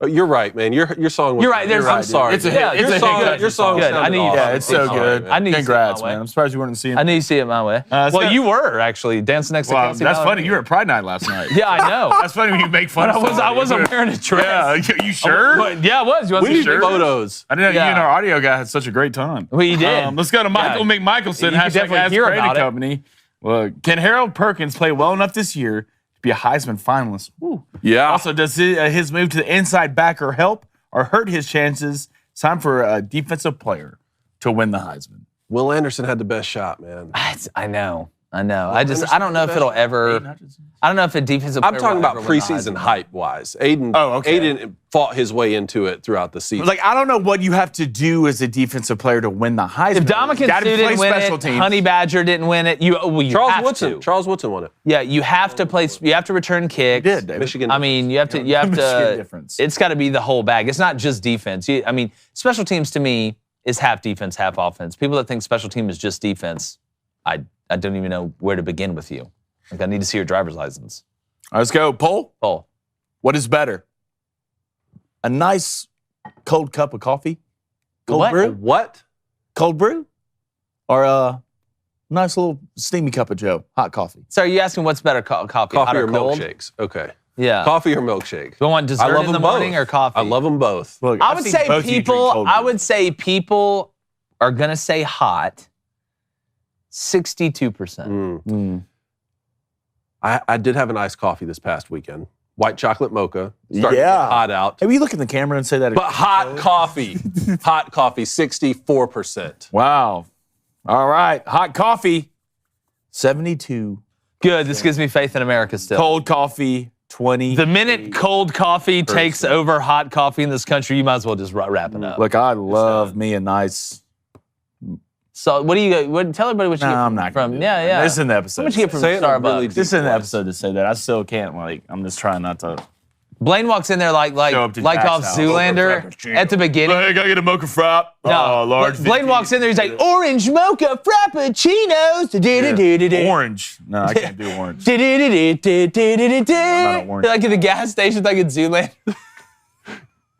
Speaker 2: Oh, you're right, man. Your song was
Speaker 1: You're right, there's-
Speaker 2: I'm sorry.
Speaker 3: It's a
Speaker 2: dude.
Speaker 3: hit. It's
Speaker 2: Your
Speaker 3: a
Speaker 2: song,
Speaker 3: hit.
Speaker 2: your song
Speaker 1: Good.
Speaker 2: sounded
Speaker 1: I need-
Speaker 2: awesome.
Speaker 3: Yeah, it's so
Speaker 2: I'm sorry,
Speaker 3: good.
Speaker 2: man.
Speaker 1: I need to see it
Speaker 3: Congrats,
Speaker 1: my way.
Speaker 3: man. I'm surprised you weren't seeing.
Speaker 1: I need to see it my way.
Speaker 3: let's
Speaker 1: Well,
Speaker 3: go.
Speaker 1: you were actually dancing next to
Speaker 3: Well,
Speaker 1: Kelsey
Speaker 3: that's
Speaker 1: Ballerini.
Speaker 3: funny. You were at Pride Night last night.
Speaker 1: Yeah, I know.
Speaker 3: That's funny when you make fun of
Speaker 1: I wasn't wearing a dress.
Speaker 3: Yeah, you sure?
Speaker 1: Yeah, I was. You want
Speaker 2: We
Speaker 1: to see
Speaker 2: need
Speaker 1: sure?
Speaker 2: photos.
Speaker 3: I didn't know you
Speaker 1: Yeah.
Speaker 3: and our audio guy had such a great time.
Speaker 1: We did.
Speaker 3: Let's go to Michael
Speaker 1: Yeah.
Speaker 3: McMichelson.
Speaker 1: You could definitely
Speaker 3: Ask
Speaker 1: hear
Speaker 3: Trading
Speaker 1: about it.
Speaker 3: Company. Well, can Harold Perkins play well enough this year to be a Heisman finalist? Ooh.
Speaker 2: Yeah.
Speaker 3: Also, does his move to the inside backer help or hurt his chances? It's time for a defensive player to win the Heisman.
Speaker 2: Will Anderson had the best shot, man.
Speaker 1: I know. I don't know if it'll ever. I don't know if a defensive player
Speaker 2: I'm talking
Speaker 1: will
Speaker 2: about
Speaker 1: ever win the
Speaker 2: preseason
Speaker 1: Heisman.
Speaker 2: hype wise. Aiden,
Speaker 3: Oh, okay.
Speaker 2: Aiden fought his way into it throughout the season.
Speaker 3: Like, I don't know what you have to do as a defensive player to win the Heisman.
Speaker 1: If Dominican
Speaker 3: You gotta
Speaker 1: Sue
Speaker 3: play
Speaker 1: didn't win
Speaker 3: special
Speaker 1: it,
Speaker 3: teams.
Speaker 1: Honey Badger didn't win it. You
Speaker 2: Charles Woodson won it.
Speaker 1: Yeah, you have to play. You have to return kicks.
Speaker 3: did, David.
Speaker 2: Michigan.
Speaker 1: I mean, you have to.
Speaker 3: Michigan difference.
Speaker 1: It's got to be the whole bag. It's not just defense. I mean, special teams to me is half defense, half offense. People that think special team is just defense, I don't even know where to begin with you. Like, I need to see your driver's license.
Speaker 3: All right, let's go. Poll.
Speaker 1: What
Speaker 3: is better? A nice cold cup of coffee? Cold
Speaker 1: What?
Speaker 3: brew?
Speaker 2: What?
Speaker 3: Cold brew? Or a nice little steamy cup of Joe, hot coffee?
Speaker 1: So are you asking what's better, coffee
Speaker 2: Coffee
Speaker 1: hot
Speaker 2: or
Speaker 1: cold?
Speaker 2: milkshakes? Okay.
Speaker 1: Yeah.
Speaker 2: Coffee or milkshake?
Speaker 1: Do you want dessert
Speaker 2: I love
Speaker 1: in the
Speaker 2: them
Speaker 1: morning
Speaker 2: both.
Speaker 1: or coffee?
Speaker 2: I love them both.
Speaker 3: Look,
Speaker 1: I
Speaker 3: I've
Speaker 1: would
Speaker 3: seen
Speaker 1: say
Speaker 3: both of you drink
Speaker 1: people.
Speaker 3: cold
Speaker 1: I
Speaker 3: brew.
Speaker 1: would say people are gonna say hot. 62%.
Speaker 2: I did have an iced coffee this past weekend. White chocolate mocha. Starting to get
Speaker 3: Yeah.
Speaker 2: hot out.
Speaker 3: Maybe you look in the camera and say that.
Speaker 2: But hot coffee. Hot coffee, 64%.
Speaker 3: Wow. All right. Hot coffee, 72.
Speaker 1: Good. This gives me faith in America still.
Speaker 3: Cold coffee, 20.
Speaker 1: The minute cold coffee takes over hot coffee in this country, you might as well just wrap it up.
Speaker 3: Look, I love me a nice
Speaker 1: So what do you tell everybody what you get
Speaker 3: I'm not
Speaker 1: from?
Speaker 3: gonna do
Speaker 1: Yeah,
Speaker 3: that.
Speaker 1: yeah.
Speaker 3: This is in the episode.
Speaker 1: How much you get from
Speaker 2: Say it in a
Speaker 1: Starbucks?
Speaker 2: really
Speaker 3: This is in the
Speaker 2: voice.
Speaker 3: episode to say that. I still can't, I'm just trying not to.
Speaker 1: Blaine walks in there like
Speaker 3: Show up to
Speaker 1: off
Speaker 3: Jack's house.
Speaker 1: Zoolander at the beginning.
Speaker 3: Hey, gotta get a mocha frap.
Speaker 1: No,
Speaker 3: Large.
Speaker 1: Blaine walks in there. He's like, orange mocha frappuccinos.
Speaker 3: Orange. No, I can't do orange.
Speaker 1: Like
Speaker 3: an orange.
Speaker 1: at the gas station, like in Zoolander.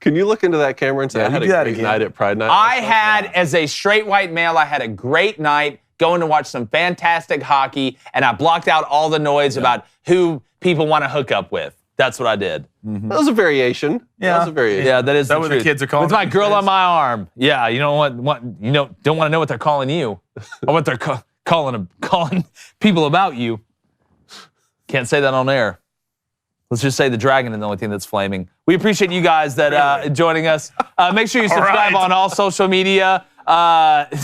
Speaker 2: Can you look into that camera and say,
Speaker 3: Yeah,
Speaker 2: I had
Speaker 3: you
Speaker 2: a
Speaker 3: do that
Speaker 2: great
Speaker 3: again.
Speaker 2: night at Pride Night?
Speaker 1: I had, as a straight white male, I had a great night going to watch some fantastic hockey, and I blocked out all the noise about who people want to hook up with. That's what I did.
Speaker 2: That was a variation.
Speaker 3: Yeah.
Speaker 2: That was a variation.
Speaker 1: Yeah, that is the
Speaker 3: what the
Speaker 1: truth.
Speaker 3: kids are calling
Speaker 1: With my
Speaker 3: it these
Speaker 1: girl
Speaker 3: days?
Speaker 1: on my arm. Yeah, you don't want don't want to know what they're calling you, or what they're calling people about you. Can't say that on air. Let's just say the dragon is the only thing that's flaming. We appreciate you guys that joining us. Make sure you subscribe on all social media.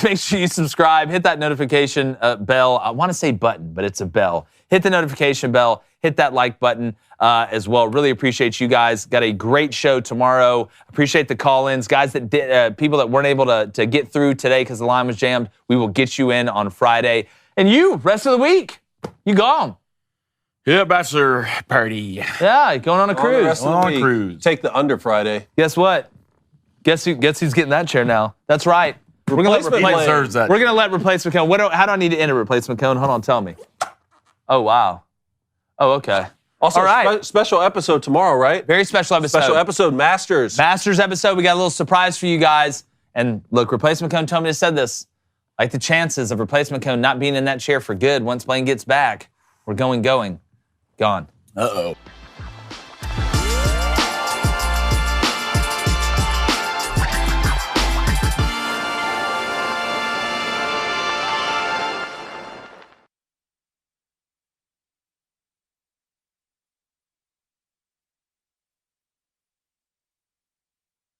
Speaker 1: Make sure you subscribe. Hit that notification bell. I want to say button, but it's a bell. Hit the notification bell. Hit that like button as well. Really appreciate you guys. Got a great show tomorrow. Appreciate the call-ins. Guys that did, people that weren't able to get through today because the line was jammed, we will get you in on Friday. And you, rest of the week, you gone.
Speaker 3: Yeah, bachelor party.
Speaker 1: Yeah, going on a
Speaker 2: On the
Speaker 1: cruise.
Speaker 2: rest of the
Speaker 3: On
Speaker 2: week,
Speaker 3: cruise.
Speaker 2: Take the under Friday.
Speaker 1: Guess what? Guess who's getting that chair now? That's right. We're gonna let
Speaker 2: Replacement lane.
Speaker 3: Deserves that.
Speaker 1: We're gonna let replacement cone. How do I need to enter replacement cone? Hold on, tell me. Oh wow. Oh okay.
Speaker 2: Also,
Speaker 1: All right.
Speaker 2: special episode tomorrow, right?
Speaker 1: Very special episode.
Speaker 2: Special episode, Masters.
Speaker 1: Masters episode. We got a little surprise for you guys. And look, replacement cone told me to say this. Like the chances of replacement cone not being in that chair for good once Blaine gets back, we're gone.
Speaker 3: Uh-oh.